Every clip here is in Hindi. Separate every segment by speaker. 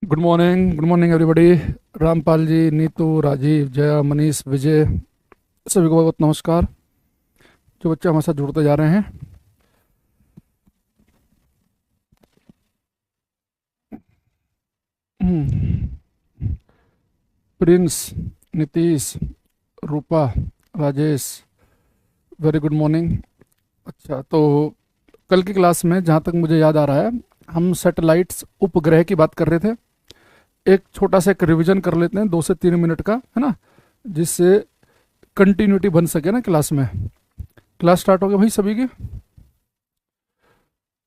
Speaker 1: Good morning everybody. Rampal ji, Neetu, Rajiv, Jaya, Manish, Vijay, सभी को बहुत बहुत नमस्कार। जो बच्चे हमारे साथ जुड़ते जा रहे हैं। हम्म, प्रिंस, नीतीश, रूपा, राजेश, वेरी गुड मॉर्निंग। अच्छा, तो कल की क्लास में जहाँ तक मुझे याद आ रहा है, हम सैटेलाइट्स उपग्रह की बात कर रहे थे। एक छोटा सा एक रिवीजन कर लेते हैं, 2 से 3 मिनट का, है ना, जिससे कंटिन्यूटी बन सके ना क्लास में। क्लास स्टार्ट हो गया भाई सभी की।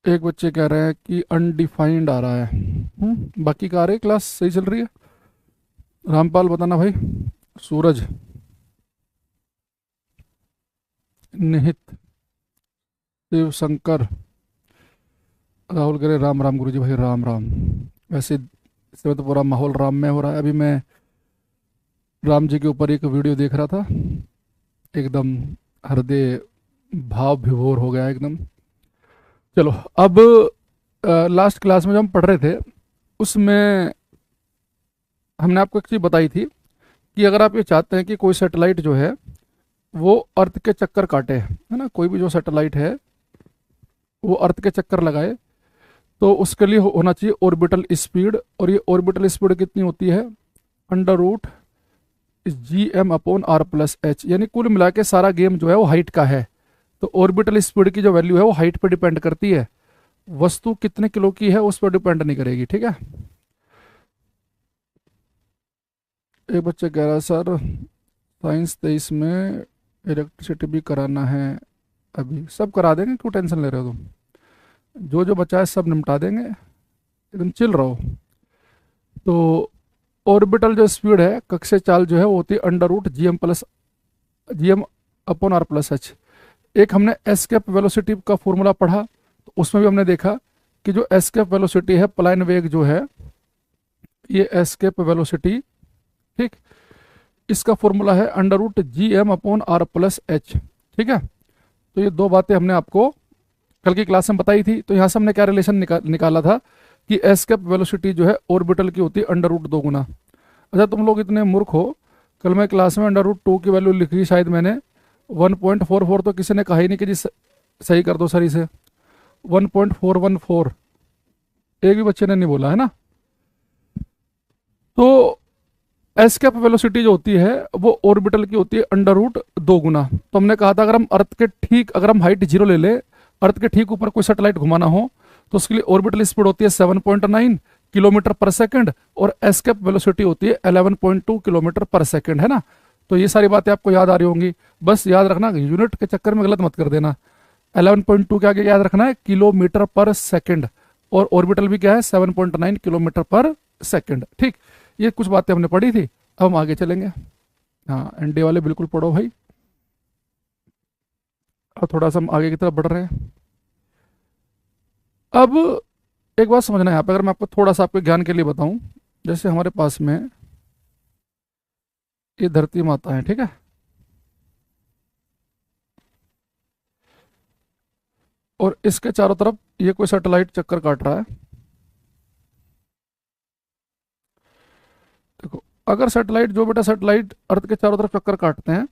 Speaker 1: एक बच्चे कह रहे हैं कि अनडिफाइंड आ रहा है। बाकी का आ रहे, क्लास सही चल रही है। रामपाल बताना भाई। सूरज, निहित, शिव शंकर, राहुल कह रहे राम राम गुरुजी। भाई राम राम। वैसे इस समय तो पूरा माहौल राम में हो रहा है। अभी मैं राम जी के ऊपर एक वीडियो देख रहा था, एकदम हृदय भाव विभोर हो गया एकदम। चलो, अब लास्ट क्लास में जो हम पढ़ रहे थे, उसमें हमने आपको एक चीज़ बताई थी कि अगर आप ये चाहते हैं कि कोई सैटेलाइट जो है वो अर्थ के चक्कर काटे, है ना, कोई भी जो सैटेलाइट है वो अर्थ के चक्कर लगाए, तो उसके लिए होना चाहिए ऑर्बिटल स्पीड। और ये ऑर्बिटल स्पीड कितनी होती है? अंडर रूट GM/R+H, यानी कुल मिला के सारा गेम जो है वो हाइट का है। तो ऑर्बिटल स्पीड की जो वैल्यू है वो हाइट पर डिपेंड करती है, वस्तु कितने किलो की है उस पर डिपेंड नहीं करेगी। ठीक है। एक बच्चा कह रहा है सर, साइंस 23 में इलेक्ट्रिसिटी भी कराना है। अभी सब करा देंगे, क्यों टेंशन ले रहे हो तुम? जो जो बचा है सब निपटा देंगे, एकदम चिल रहो। तो ऑर्बिटल जो स्पीड है, कक्षीय चाल जो है वो होती है अंडर रूट GM/R+H। एक हमने एस्केप वेलोसिटी का फॉर्मूला पढ़ा, तो उसमें भी हमने देखा कि जो एस्केप वेलोसिटी है, पलायन वेग जो है, ये एस्केप वेलोसिटी, ठीक, इसका फॉर्मूला है अंडर रूट GM/R+H। ठीक है। तो ये दो बातें हमने आपको कल की क्लास में बताई थी। तो यहाँ से हमने क्या रिलेशन निकाला था कि एस्केप वेलोसिटी जो है ऑर्बिटल की होती है अंडर रूट 2 गुना। अच्छा, तुम लोग इतने मूर्ख हो, कल मैं क्लास में अंडर रूट 2 की वैल्यू लिखी शायद मैंने 1.44, तो किसी ने कहा ही नहीं कि जी सही कर दो सर इसे। 1.414, एक भी बच्चे ने नहीं बोला, है ना। तो एस्केप वेलोसिटी जो होती है वो ऑर्बिटल की होती है अंडर रूट 2 गुना। तो हमने कहा था, अगर हम अर्थ के ठीक, अगर हम हाइट 0 ले ले, अर्थ के ठीक ऊपर कोई सैटेलाइट घुमाना हो, तो उसके लिए ऑर्बिटल स्पीड होती है 7.9 किलोमीटर पर सेकंड, और एस्केप वेलोसिटी होती है 11.2 किलोमीटर पर सेकंड, है ना। तो ये सारी बातें आपको याद आ रही होंगी। बस याद रखना, यूनिट के चक्कर में गलत मत कर देना। 11.2 के आगे याद रखना है किलोमीटर पर सेकंड, और ऑर्बिटल भी क्या है, 7.9 किलोमीटर पर सेकंड। ठीक, ये कुछ बातें हमने पढ़ी थी। अब हम आगे चलेंगे। हाँ, एनडीए वाले बिल्कुल पढ़ो भाई। अब थोड़ा सा हम आगे की तरफ बढ़ रहे हैं। अब एक बात समझना है यहाँ पे, अगर मैं आपको थोड़ा सा आपके ज्ञान के लिए बताऊं, जैसे हमारे पास में ये धरती माता है, ठीक है, और इसके चारों तरफ ये कोई सैटेलाइट चक्कर काट रहा है। देखो, अगर सैटेलाइट, जो बेटा सैटेलाइट अर्थ के चारों तरफ चक्कर काटते हैं,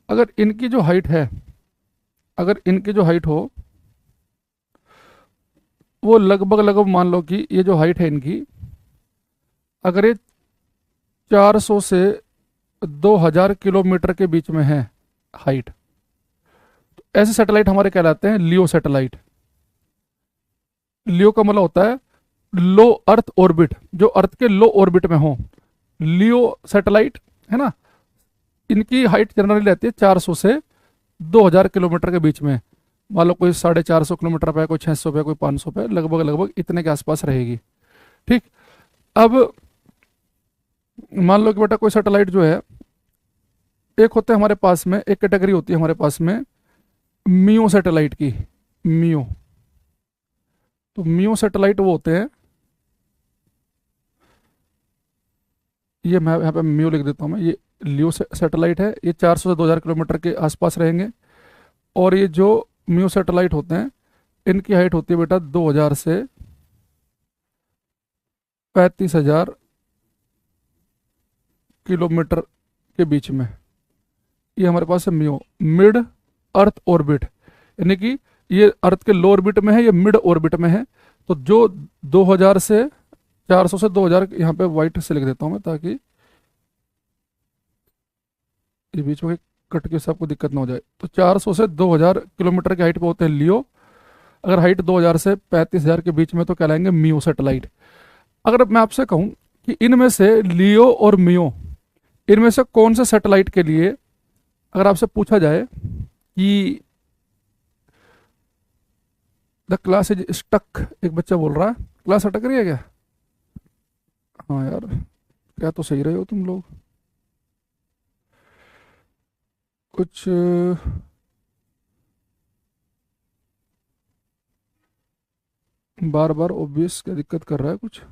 Speaker 1: अगर इनकी जो हाइट है, अगर इनकी जो हाइट हो, वो लगभग लगभग मान लो कि ये जो हाइट है इनकी, अगर ये 400 से 2000 किलोमीटर के बीच में है हाइट, तो ऐसे सैटेलाइट हमारे कहलाते हैं लियो सैटेलाइट। लियो का मतलब होता है लो अर्थ ऑर्बिट, जो अर्थ के लो ऑर्बिट में हो, लियो सैटेलाइट, है ना। इनकी हाइट जनरली रहती है 400 से 2000 किलोमीटर के बीच में। मान लो कोई 450 किलोमीटर पे, कोई 600 पे, कोई 500 पे, लगभग लगभग इतने के आसपास रहेगी। ठीक। अब मान लो कि बेटा कोई सैटेलाइट जो है, एक होते हैं हमारे पास में, एक कैटेगरी होती है हमारे पास में मियो सैटेलाइट की। मियो, तो मियो सैटेलाइट वो होते हैं, ये मैं यहाँ पे मियो लिख देता हूँ मैं, ये लियो सैटेलाइट है, ये 400 से 2000 किलोमीटर के आसपास रहेंगे। और ये जो मियो सैटेलाइट होते हैं, इनकी हाइट होती है बेटा 2000 से 35,000 किलोमीटर के बीच में, ये हमारे पास है म्यू। मिड अर्थ ऑर्बिट, यानी कि ये अर्थ के लो ऑर्बिट में है, ये मिड ऑर्बिट में है। तो जो 2000 से 400 से 2000, यहाँ पे वाइट से लिख देता हूँ मैं ताकि ये बीच में कट के सबको दिक्कत ना हो जाए। तो 400 से 2000 किलोमीटर की हाइट पे होते हैं लियो। अगर हाइट 2000 से 35,000 के बीच में तो कहलाएंगे मियो सैटेलाइट। अगर मैं आपसे कहूँ कि इनमें से लियो और मियो, इनमें से कौन से सैटेलाइट के लिए अगर आपसे पूछा जाए कि द क्लास इज स्टक, एक बच्चा बोल रहा है क्लास अटक रही है क्या? हाँ यार, क्या तो सही रहे हो तुम लोग। कुछ बार बार ओब्वियस क्या दिक्कत कर रहा है कुछ।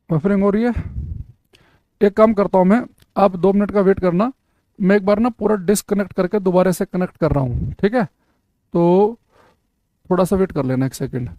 Speaker 1: 'बफरिंग' हो रही है। एक काम करता हूँ मैं, आप 2 मिनट का वेट करना। मैं एक बार ना पूरा डिस्कनेक्ट करके दोबारा से कनेक्ट कर रहा हूँ, ठीक है? तो थोड़ा सा वेट कर लेना, 1 सेकेंड।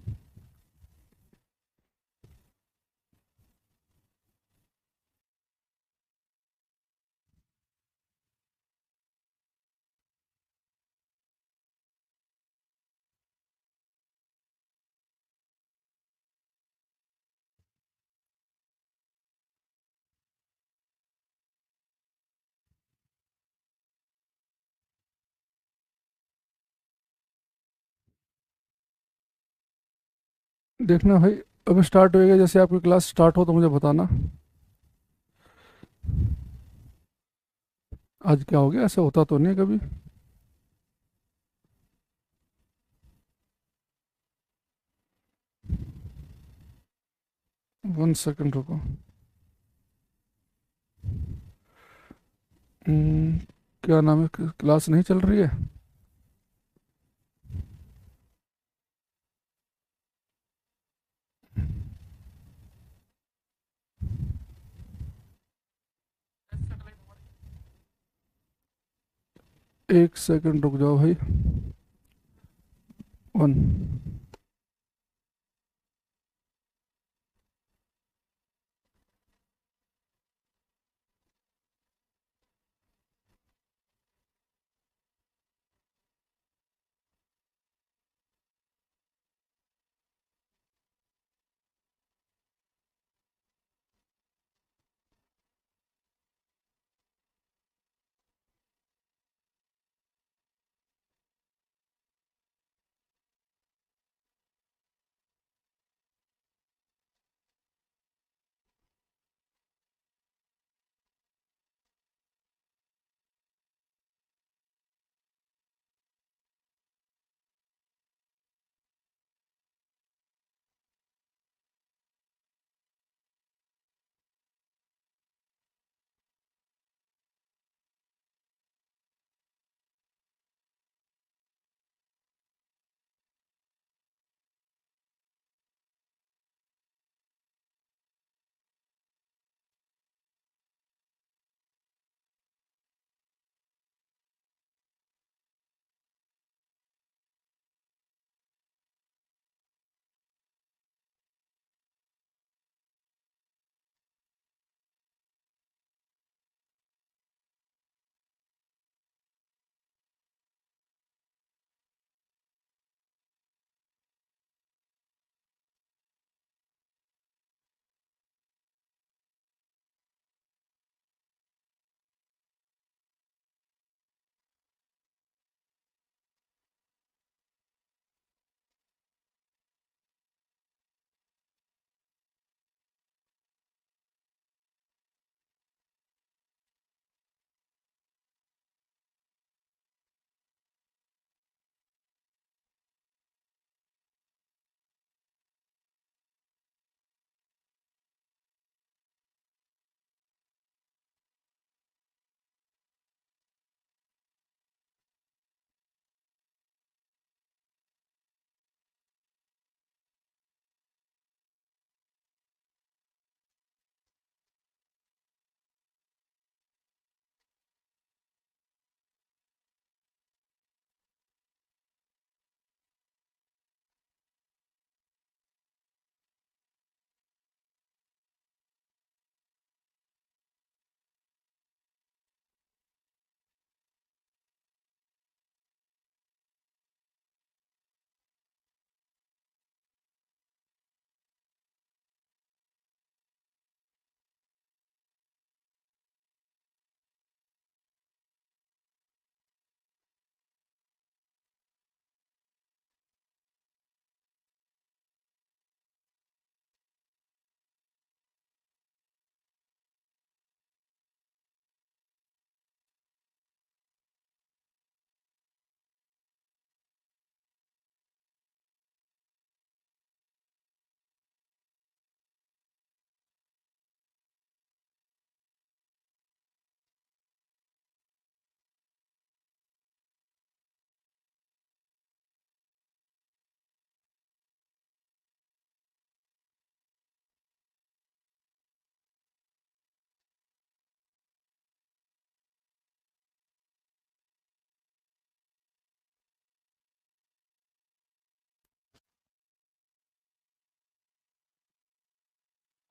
Speaker 1: देखना भाई, अब स्टार्ट होएगा, जैसे आपकी क्लास स्टार्ट हो तो मुझे बताना। आज क्या हो गया, ऐसा होता तो नहीं है कभी। 1 सेकेंड रुको। हम्म, क्या नाम है, क्लास नहीं चल रही है? 1 सेकेंड रुक जाओ भाई। 1।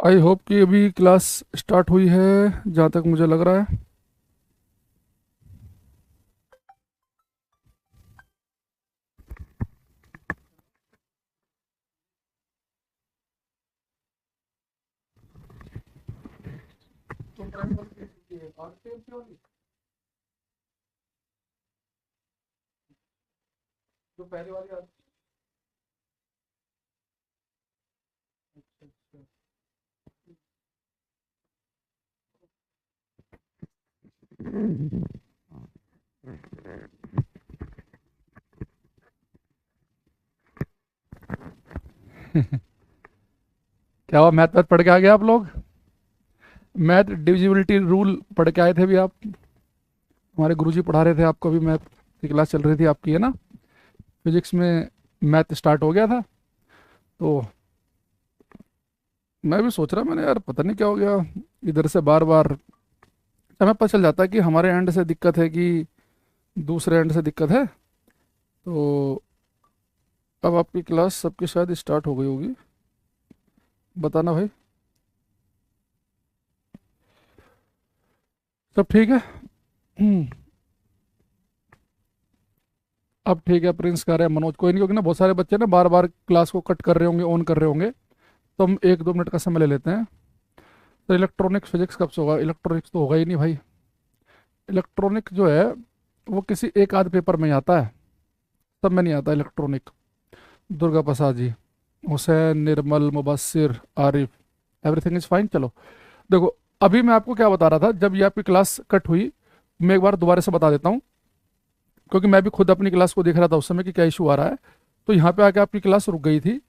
Speaker 1: आई होप कि अभी क्लास स्टार्ट हुई है, जहाँ तक मुझे लग रहा है। तो ट्रायंगल की है, RCM वाली जो पहले वाली आती है। अच्छा अच्छा। क्या हुआ, मैथ मैथ पढ़ के आ गए आप लोग? मैथ डिविजिबिलिटी रूल पढ़ के आए थे भी आप? हमारे गुरुजी पढ़ा रहे थे आपको, अभी मैथ की क्लास चल रही थी आपकी, है ना? फिजिक्स में मैथ स्टार्ट हो गया था, तो मैं भी सोच रहा, मैंने यार पता नहीं क्या हो गया, इधर से बार बार हमें पता चल जाता है कि हमारे एंड से दिक्कत है कि दूसरे एंड से दिक्कत है। तो अब आपकी क्लास सबकी शायद स्टार्ट हो गई होगी, बताना भाई। सब ठीक है? हम्म, अब ठीक है। प्रिंस कह रहे हैं मनोज कोई नहीं, क्योंकि ना बहुत सारे बच्चे ना बार बार क्लास को कट कर रहे होंगे, ऑन कर रहे होंगे, तो हम 1-2 मिनट का समय ले लेते हैं। तो इलेक्ट्रॉनिक्स फिजिक्स कब से होगा? इलेक्ट्रॉनिक्स तो होगा ही नहीं भाई। इलेक्ट्रॉनिक जो है वो किसी एक आध पेपर में ही आता है, सब में नहीं आता electronic. Durga Prasad ji, Hussain, Nirmal, Mubassir, Arif, everything is fine. चलो देखो, अभी मैं आपको क्या बता रहा था, जब ये आपकी क्लास कट हुई, मैं एक बार दोबारा से बता देता हूँ, क्योंकि मैं भी खुद अपनी क्लास को देख रहा था उस समय कि क्या इशू आ रहा है। तो यहाँ पे आके आपकी क्लास रुक गई थी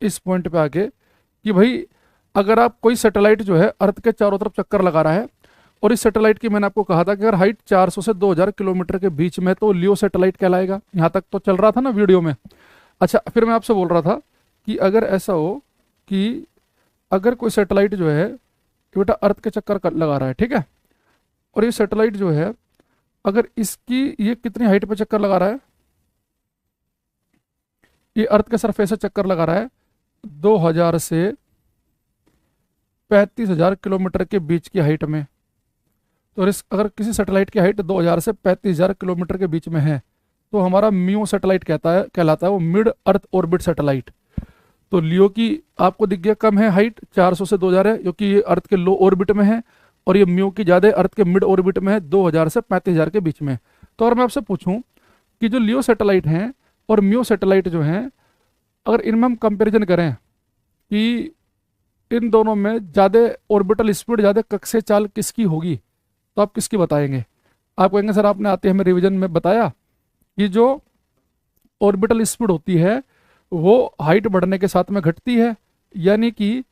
Speaker 1: इस पॉइंट पे आके कि भाई, अगर आप कोई सैटेलाइट जो है अर्थ के चारों तरफ चक्कर लगा रहा है, और इस सैटेलाइट की मैंने आपको कहा था कि अगर हाइट 400 से 2000 किलोमीटर के बीच में है, तो लियो सैटेलाइट कहलाएगा। यहाँ तक तो चल रहा था ना वीडियो में? अच्छा, फिर मैं आपसे बोल रहा था कि अगर ऐसा हो कि अगर कोई सैटेलाइट जो है कि बेटा अर्थ के चक्कर लगा रहा है, ठीक है, और ये सैटेलाइट जो है, अगर इसकी ये कितनी हाइट पे चक्कर लगा रहा है, ये अर्थ के सरफेस से चक्कर लगा रहा है 2000 से 35,000 किलोमीटर के बीच की हाइट में। तो अगर किसी सैटेलाइट की हाइट 2000 से 35,000 किलोमीटर के बीच में है, तो हमारा मियो सैटेलाइट कहलाता है वो मिड अर्थ ऑर्बिट सैटेलाइट। तो लियो की आपको दिख गया कम है हाइट, 400 से 2000 है, क्योंकि ये अर्थ के लो ऑर्बिट में है, और ये म्यू की ज़्यादा अर्थ के मिड ऑर्बिट में है, 2000 से 35,000 के बीच में। तो अगर मैं आपसे पूछूं कि जो लियो सैटेलाइट हैं और म्यू सैटेलाइट जो हैं, अगर इनमें हम कंपेरिजन करें कि इन दोनों में ज़्यादा ऑर्बिटल स्पीड, ज़्यादा कक्षीय चाल किसकी होगी, तो आप किसकी बताएंगे? आप कहेंगे सर आपने आते हमें रिवीजन में बताया कि जो ऑर्बिटल स्पीड होती है वो हाइट बढ़ने के साथ में घटती है, यानी कि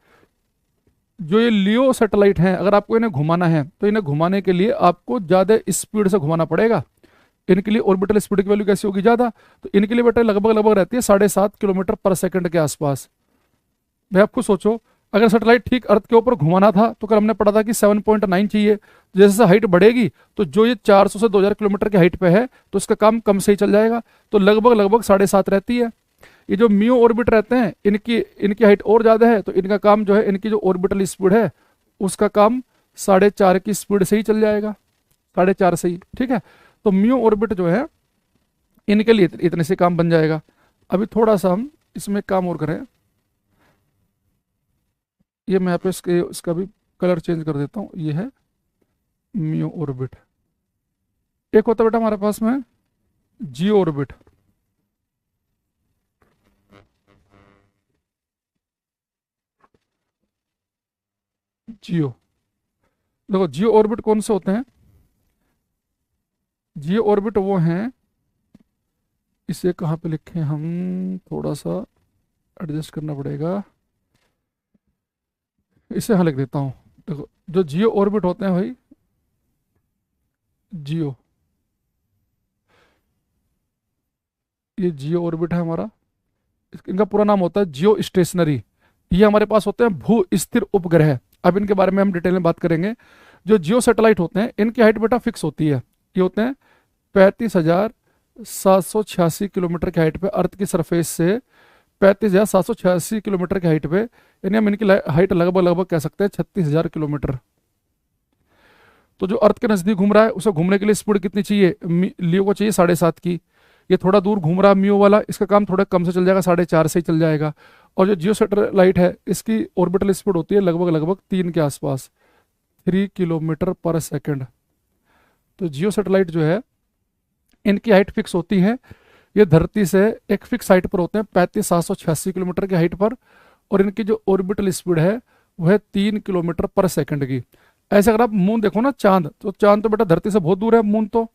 Speaker 1: जो ये लियो सैटेलाइट हैं, अगर आपको इन्हें घुमाना है तो इन्हें घुमाने के लिए आपको ज़्यादा स्पीड से घुमाना पड़ेगा। इनके लिए ऑर्बिटल स्पीड की वैल्यू कैसी होगी? ज़्यादा। तो इनके लिए बेटा लगभग लगभग रहती है 7.5 किलोमीटर पर सेकंड के आसपास। भाई आप खुद सोचो, अगर सैटेलाइट ठीक अर्थ के ऊपर घुमाना था तो कल हमने पढ़ा था कि 7.9 चाहिए। जैसे जैसे हाइट बढ़ेगी, तो जो ये 400 से 2000 किलोमीटर की हाइट पे है, तो इसका काम कम से ही चल जाएगा, तो लगभग लगभग 7.5 रहती है। ये जो मियो ऑर्बिट रहते हैं, इनकी इनकी हाइट और ज़्यादा है, तो इनका काम जो है, इनकी जो ऑर्बिटल स्पीड है उसका काम 4.5 की स्पीड से ही चल जाएगा, 4.5 से ही, ठीक है। तो मियो ऑर्बिट जो है इनके लिए इतने से काम बन जाएगा। अभी थोड़ा सा हम इसमें काम और करें, ये मैं यहाँ पे इसका भी कलर चेंज कर देता हूँ। ये है मियो ऑर्बिट। एक होता है बेटा हमारे पास में जियो ऑर्बिट। जियो, देखो जियो ऑर्बिट कौन से होते हैं? जियो ऑर्बिट वो हैं, इसे कहाँ पे लिखें हम, थोड़ा सा एडजस्ट करना पड़ेगा, इसे यहाँ लिख देता हूँ। देखो जो जियो ऑर्बिट होते हैं भाई, जियो, ये जियो ऑर्बिट है हमारा, इनका पूरा नाम होता है जियो स्टेशनरी। ये हमारे पास होते हैं भू स्थिर उपग्रह। अब इनके बारे में हम डिटेल में बात करेंगे। जो जियो सैटेलाइट होते हैं इनकी हाइट बेटा फिक्स होती है, ये होते हैं 35,786 किलोमीटर की हाइट पे अर्थ की सरफेस से 35,786 किलोमीटर की हाइट पे, यानी हम इनकी हाइट लगभग लगभग कह सकते हैं 36,000 किलोमीटर। तो जो अर्थ के नज़दीक घूम रहा है उसे घूमने के लिए स्पीड कितनी चाहिए, लियो को चाहिए 7.5 की। ये थोड़ा दूर घूम रहा है म्यू वाला, इसका काम थोड़ा कम से चल जाएगा, 4.5 से ही चल जाएगा। और जो जियो सैटेलाइट है इसकी ऑर्बिटल स्पीड होती है लगभग लगभग 3 के आसपास, 3 किलोमीटर पर सेकेंड। तो जियो सैटेलाइट जो है इनकी हाइट फिक्स होती है, ये धरती से एक फिक्स हाइट पर होते हैं 35,786 किलोमीटर की हाइट पर, और इनकी जो ऑर्बिटल स्पीड है वह है 3 किलोमीटर पर सेकेंड की। ऐसे अगर आप मून देखो ना, चांद, तो चांद तो बेटा धरती से बहुत दूर है, मून तो,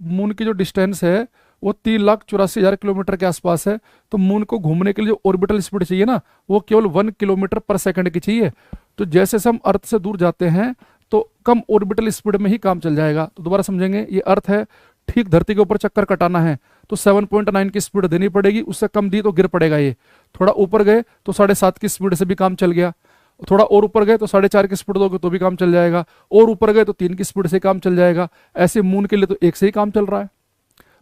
Speaker 1: मून की जो डिस्टेंस है वो 3,84,000 किलोमीटर के आसपास है। तो मून को घूमने के लिए जो ऑर्बिटल स्पीड चाहिए ना वो केवल 1 किलोमीटर पर सेकेंड की चाहिए। तो जैसे से हम अर्थ से दूर जाते हैं तो कम ऑर्बिटल स्पीड में ही काम चल जाएगा। तो दोबारा समझेंगे, ये अर्थ है, ठीक धरती के ऊपर चक्कर कटाना है तो 7.9 की स्पीड देनी पड़ेगी, उससे कम दी तो गिर पड़ेगा। ये थोड़ा ऊपर गए तो 7.5 की स्पीड से भी काम चल गया, थोड़ा और ऊपर गए तो 4.5 की स्पीड दोगे तो भी काम चल जाएगा, और ऊपर गए तो 3 की स्पीड से काम चल जाएगा। ऐसे मून के लिए तो 1 से ही काम चल रहा है।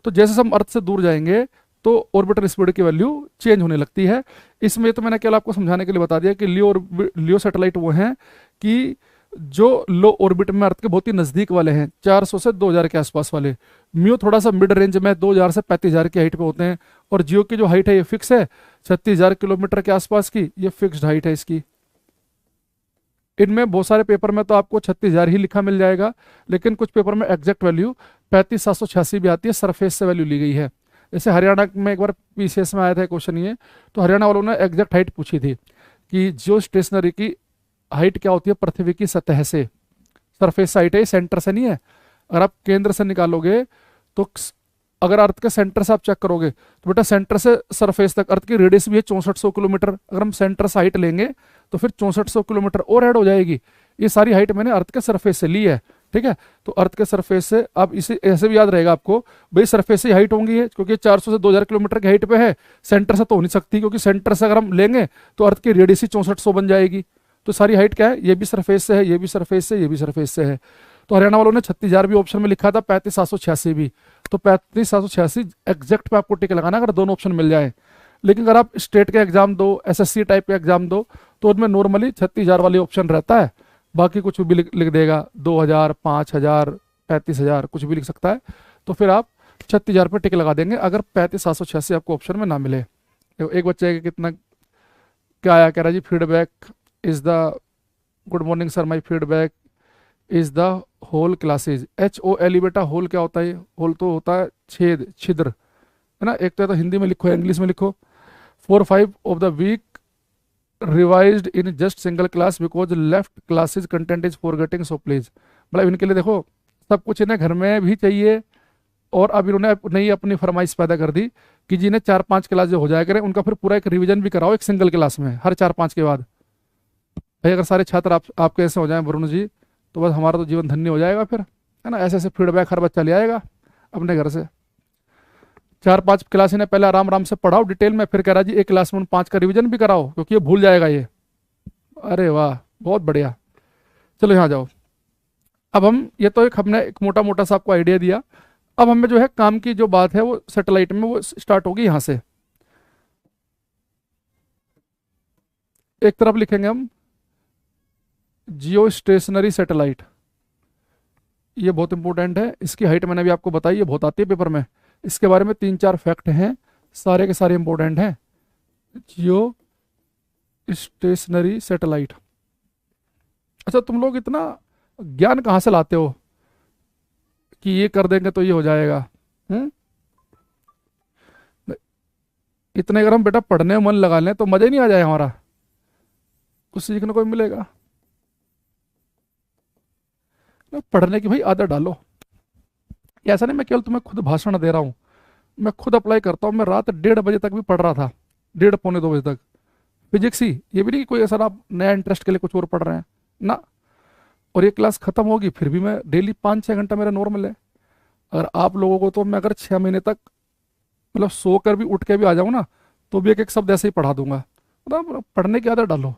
Speaker 1: तो जैसे हम अर्थ से दूर जाएंगे तो ऑर्बिटल स्पीड की वैल्यू चेंज होने लगती है। इसमें तो मैंने केवल आपको समझाने के लिए बता दिया कि लियो सैटेलाइट वो हैं कि जो लो ऑर्बिट में अर्थ के बहुत ही नज़दीक वाले हैं, 400 से 2000 के आसपास वाले। म्यू थोड़ा सा मिड रेंज में 2000 से 35,000 की हाइट पे होते हैं, और जियो की जो हाइट है ये फिक्स है 36,000 किलोमीटर के आसपास की, ये फिक्स्ड हाइट है इसकी। इनमें बहुत सारे पेपर में तो आपको 36,000 ही लिखा मिल जाएगा, लेकिन कुछ पेपर में एग्जैक्ट वैल्यू 35,786 भी आती है, सरफेस से वैल्यू ली गई है। जैसे हरियाणा में एक बार पीसीएस में आया था क्वेश्चन ये, तो हरियाणा वालों ने एग्जैक्ट हाइट पूछी थी कि जियो स्टेशनरी की हाइट क्या होती है पृथ्वी की सतह से, सरफेस हाइट है, सेंटर से नहीं है। अगर आप केंद्र से निकालोगे तो अगर अर्थ के सेंटर से आप चेक करोगे तो बेटा सेंटर से सरफेस तक अर्थ की रेडियस भी है 6400 किलोमीटर। अगर हम सेंटर से हाइट लेंगे तो फिर 6400 किलोमीटर और ऐड हो जाएगी। ये सारी हाइट मैंने अर्थ के सरफेस से ली है, ठीक है। तो अर्थ के सरफेस से आप इसे ऐसे भी याद रहेगा आपको, भाई सरफेस से हाइट होंगी है क्योंकि 400 से 2000 किलोमीटर की हाइट पे है, सेंटर से तो हो नहीं सकती क्योंकि सेंटर से अगर हम लेंगे तो अर्थ की रेडियस ही 6400 बन जाएगी। तो सारी हाइट क्या है, ये भी सरफेस से है, ये भी सरफेस से, ये भी सरफेस से है। तो हरियाणा वालों ने 36,000 भी ऑप्शन में लिखा था, 35,786 भी। तो 35,786 एग्जैक्ट पे आपको टिक लगाना अगर दोनों ऑप्शन मिल जाए। लेकिन अगर आप स्टेट के एग्जाम दो, एसएससी टाइप के एग्जाम दो, तो उनमें नॉर्मली 36,000 वाली ऑप्शन रहता है, बाकी कुछ भी लिख देगा, 2,000, 5,000, 35,000 कुछ भी लिख सकता है। तो फिर आप 36,000 पे टिक लगा देंगे अगर 35,786 आपको ऑप्शन में ना मिले। एक बच्चे का कितना क्या आया, कह रहा जी feedback is the, good morning sir, my feedback is the whole classes. HOLE बेटा होल क्या होता है, होल तो होता है छेद, छिद्र, है ना। एक तो हिंदी में लिखो या इंग्लिश में लिखो। 4-5 of the week revised in just single class because left classes content is forgetting, so please. मतलब इनके लिए देखो सब कुछ इन्हें घर में भी चाहिए, और अब इन्होंने नई अपनी फरमाइश पैदा कर दी कि जिन्हें 4-5 क्लास जो हो जाया करें उनका फिर पूरा एक रिवीजन भी कराओ एक सिंगल क्लास में हर 4-5 के बाद। भाई अगर सारे छात्र आपके ऐसे हो जाएं वरुण जी, तो बस हमारा तो जीवन धन्य हो जाएगा फिर, है ना। ऐसे ऐसे फीडबैक हर बच्चा ले आएगा अपने घर से। 4-5 क्लास इन्हें पहले आराम आराम से पढ़ाओ डिटेल में, फिर कह रहा जी एक क्लास में 5 का रिवीजन भी कराओ क्योंकि ये भूल जाएगा ये। अरे वाह, बहुत बढ़िया। चलो यहाँ जाओ। अब हम ये तो एक हमने एक मोटा मोटा सा आपको आइडिया दिया। अब हमें जो है काम की जो बात है वो सैटेलाइट में वो स्टार्ट होगी यहाँ से। एक तरफ लिखेंगे हम जियो स्टेशनरी सैटेलाइट, ये बहुत इंपॉर्टेंट है। इसकी हाइट मैंने भी आपको बताई, ये बहुत आती है पेपर में। इसके बारे में 3-4 फैक्ट हैं, सारे के सारे इंपॉर्टेंट हैं। जियो स्टेशनरी सैटेलाइट। अच्छा, तुम लोग इतना ज्ञान कहाँ से लाते हो कि ये कर देंगे तो ये हो जाएगा? इतने अगर हम बेटा पढ़ने में मन लगा लें तो मजा ही नहीं आ जाए हमारा, कुछ सीखने को भी मिलेगा ना। पढ़ने की भाई आदत डालो। ऐसा नहीं मैं केवल तुम्हें खुद भाषण दे रहा हूँ, मैं खुद अप्लाई करता हूँ। मैं रात 1:30 बजे तक भी पढ़ रहा था, 1:30 पौने 2 बजे तक फिजिक्स ही। ये भी नहीं कि कोई ऐसा आप नया इंटरेस्ट के लिए कुछ और पढ़ रहे हैं ना। और ये क्लास खत्म होगी फिर भी मैं डेली 5-6 घंटा मेरा नॉर्मल है। अगर आप लोगों को तो मैं अगर 6 महीने तक मतलब सो कर भी उठ के भी आ जाऊँ ना तो भी एक एक शब्द ऐसे ही पढ़ा दूंगा। मतलब पढ़ने की आदत डालो,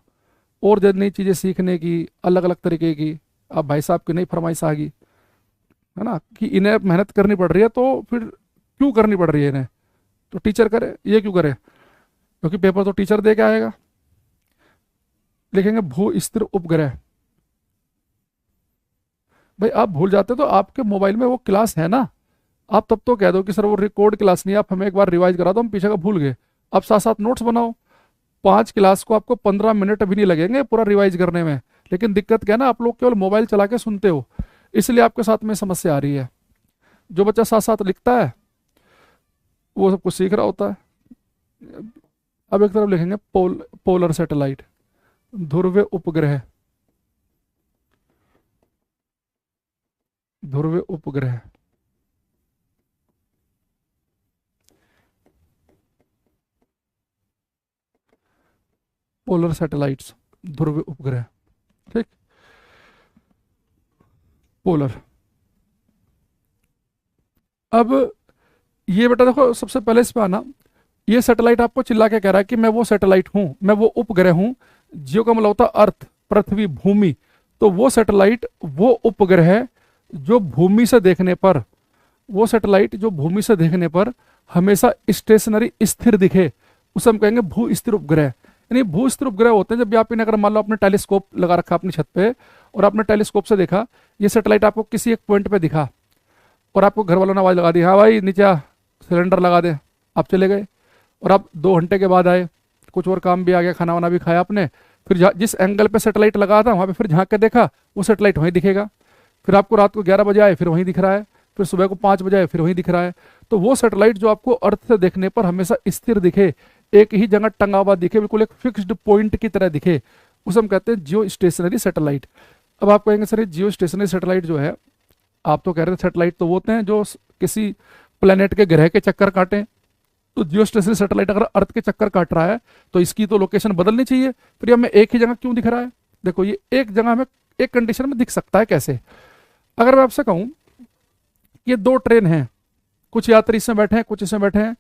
Speaker 1: और जब नई चीज़ें सीखने की, अलग अलग तरीके की। अब भाई साहब की नई फरमाइश आ गई है ना कि इन्हें मेहनत करनी पड़ रही है, तो फिर क्यों करनी पड़ रही है इन्हें, तो टीचर करे, ये क्यों करे। क्योंकि पेपर तो टीचर दे के आएगा। लिखेंगे भू स्थिर उपग्रह। भाई आप भूल जाते तो आपके मोबाइल में वो क्लास है ना, आप तब तो कह दो कि सर वो रिकॉर्ड क्लास नहीं है, आप हमें एक बार रिवाइज करा दो, हम पीछे का भूल गए। आप साथ साथ नोट्स बनाओ। 5 क्लास को आपको 15 मिनट भी नहीं लगेंगे पूरा रिवाइज करने में। लेकिन दिक्कत क्या है ना, आप लोग केवल मोबाइल चला के सुनते हो, इसलिए आपके साथ में समस्या आ रही है। जो बच्चा साथ साथ लिखता है वो सब कुछ सीख रहा होता है। अब एक तरफ लिखेंगे पोलर सैटेलाइट, ध्रुवीय उपग्रह। ध्रुवीय उपग्रह, पोलर सैटेलाइट्स, ध्रुवीय उपग्रह। ठीक, पोलर। अब ये बेटा देखो, सबसे पहले इस पे आना, ये सैटेलाइट आपको चिल्ला के कह रहा है कि मैं वो सैटेलाइट हूं, मैं वो उपग्रह हूं। जियो का मतलब होता है अर्थ, पृथ्वी, भूमि। तो वो सैटेलाइट, वो उपग्रह जो भूमि से देखने पर, वो सैटेलाइट जो भूमि से देखने पर हमेशा स्टेशनरी, स्थिर दिखे, उसे हम कहेंगे भू स्थिर उपग्रह। यानी भू स्थिर उपग्रह होते हैं जब भी आप इन्हें, अगर मान लो आपने टेलीस्कोप लगा रखा अपनी छत पे और आपने टेलीस्कोप से देखा, ये सैटेलाइट आपको किसी एक पॉइंट पे दिखा और आपको घर वालों ने आवाज लगा दी, हाँ भाई नीचे आ, सिलेंडर लगा दे, आप चले गए। और आप 2 घंटे के बाद आए, कुछ और काम भी आ गया, खाना वाना भी खाया आपने, फिर जिस एंगल पे सैटेलाइट लगा था वहाँ पे फिर झांक के देखा, वो सैटेलाइट वहीं दिखेगा। फिर आपको रात को 11 बजे आए, फिर वहीं दिख रहा है। फिर सुबह को 5 बजे आए, फिर वहीं दिख रहा है। तो वो सैटेलाइट जो आपको अर्थ से देखने पर हमेशा स्थिर दिखे, एक ही जगह टंगा हुआ दिखे, बिल्कुल एक फिक्स्ड पॉइंट की तरह दिखे, उसे हम कहते हैं जियो स्टेशनरी सैटेलाइट। अब आप कहेंगे सर जियो स्टेशनरी सैटेलाइट जो है, आप तो कह रहे थे सैटेलाइट तो वो होते हैं जो किसी प्लेनेट के ग्रह के चक्कर काटें, तो जियो स्टेशनरी सैटेलाइट अगर अर्थ के चक्कर काट रहा है तो इसकी तो लोकेशन बदलनी चाहिए, फिर ये हमें एक ही जगह क्यों दिख रहा है? देखो ये एक जगह हमें एक कंडीशन में दिख सकता है कैसे? अगर मैं आपसे कहूं ये 2 ट्रेन हैं, कुछ यात्री इसमें बैठे हैं, कुछ इसमें बैठे हैं,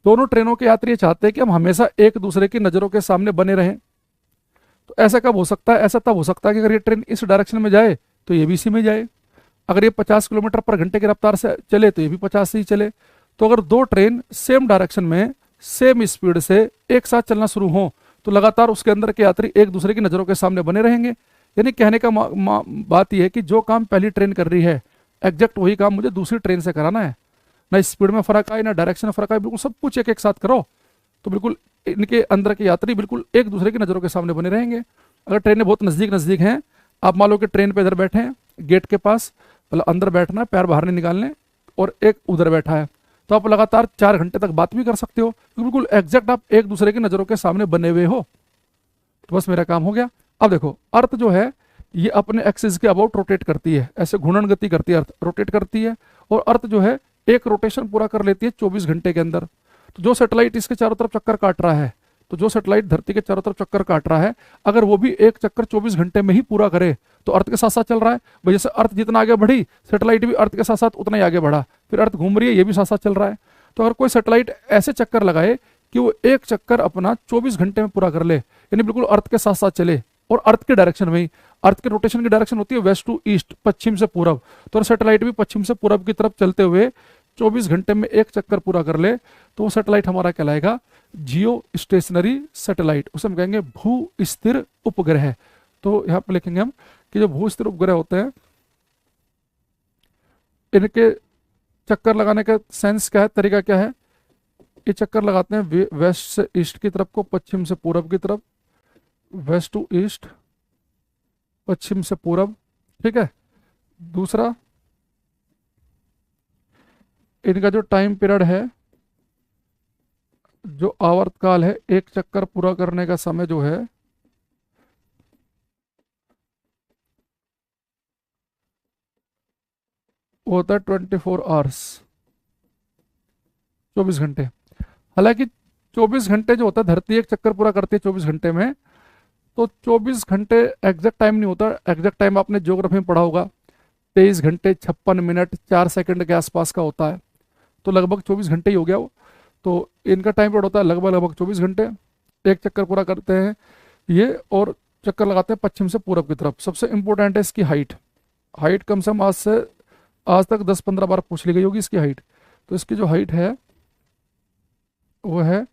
Speaker 1: दोनों ट्रेनों के यात्री ये चाहते हैं कि हम हमेशा एक दूसरे की नजरों के सामने बने रहें। तो ऐसा कब हो सकता है? ऐसा तब हो सकता है कि अगर ये ट्रेन इस डायरेक्शन में जाए तो ये भी इसी में जाए। अगर ये 50 किलोमीटर पर घंटे की रफ्तार से चले तो ये भी 50 से ही चले। तो अगर 2 ट्रेन सेम डायरेक्शन में सेम स्पीड से एक साथ चलना शुरू हो तो लगातार उसके अंदर के यात्री एक दूसरे की नजरों के सामने बने रहेंगे। यानी कहने का बात यह है कि जो काम पहली ट्रेन कर रही है, एग्जैक्ट वही काम मुझे दूसरी ट्रेन से कराना है। ना स्पीड में फर्क आए, ना डायरेक्शन में फर्क आए, बिल्कुल सब कुछ एक एक साथ करो तो बिल्कुल इनके अंदर के यात्री बिल्कुल एक दूसरे की नजरों के सामने बने रहेंगे। अगर ट्रेनें बहुत नजदीक नजदीक हैं, आप मान लो कि ट्रेन पे इधर बैठे हैं गेट के पास, मतलब अंदर बैठना है, पैर बाहर नहीं निकालने, और एक उधर बैठा है, तो आप लगातार 4 घंटे तक बात भी कर सकते हो, तो बिल्कुल एग्जैक्ट आप एक दूसरे की नजरों के सामने बने हुए हो। तो बस मेरा काम हो गया। अब देखो अर्थ जो है ये अपने एक्सिस के अबाउट रोटेट करती है, ऐसे घूर्णन गति करती है, अर्थ रोटेट करती है, और अर्थ जो है एक रोटेशन पूरा कर लेती है 24 घंटे के अंदर। तो जो सैटेलाइट इसके चारों तरफ चक्कर काट रहा है, तो जो सैटेलाइट धरती के चारों तरफ चक्कर काट रहा है, अगर वो भी एक चक्कर 24 घंटे में ही पूरा करे तो अर्थ के साथ साथ चल रहा है। भाई जैसे अर्थ जितना आगे बढ़ी, सैटेलाइट भी अर्थ के साथ साथ उतना ही आगे बढ़ा, फिर अर्थ घूम रही है, ये भी साथ साथ चल रहा है। तो अगर कोई सैटेलाइट ऐसे चक्कर लगाए कि वो एक चक्कर अपना 24 घंटे में पूरा कर ले, यानी बिल्कुल अर्थ के साथ साथ चले, और अर्थ के डायरेक्शन में ही, अर्थ के रोटेशन की डायरेक्शन होती है वेस्ट टू ईस्ट, पश्चिम से पूरब, तो सैटेलाइट भी पश्चिम से पूरब की तरफ चलते हुए 24 घंटे में एक चक्कर पूरा कर ले, तो वो सैटेलाइट हमारा कहलाएगा जियो स्टेशनरी सैटेलाइट, उसे हम कहेंगे भू स्थिर उपग्रह। तो यहाँ पे लिखेंगे हम कि जो भू स्थिर उपग्रह होते हैं, इनके चक्कर लगाने का सेंस क्या है, तरीका क्या है? ये चक्कर लगाते हैं वेस्ट से ईस्ट की तरफ को, पश्चिम से पूरब की तरफ, वेस्ट टू ईस्ट, पश्चिम से पूरब, ठीक है। दूसरा, इनका जो टाइम पीरियड है, जो आवर्तकाल है, एक चक्कर पूरा करने का समय जो है वो होता है 24 आवर्स, 24 घंटे। हालांकि 24 घंटे जो होता है, धरती एक चक्कर पूरा करती है 24 घंटे में, तो 24 घंटे एग्जैक्ट टाइम नहीं होता। एग्जैक्ट टाइम आपने ज्योग्राफी में पढ़ा होगा, 23 घंटे 56 मिनट 4 सेकंड के आसपास का होता है, तो लगभग 24 घंटे ही हो गया वो। तो इनका टाइम पीरियड होता है लगभग लगभग 24 घंटे, एक चक्कर पूरा करते हैं ये, और चक्कर लगाते हैं पश्चिम से पूरब की तरफ। सबसे इंपॉर्टेंट है इसकी हाइट। हाइट कम से कम आज तक 10-15 बार पूछ ली गई होगी इसकी हाइट। तो इसकी जो हाइट है वो है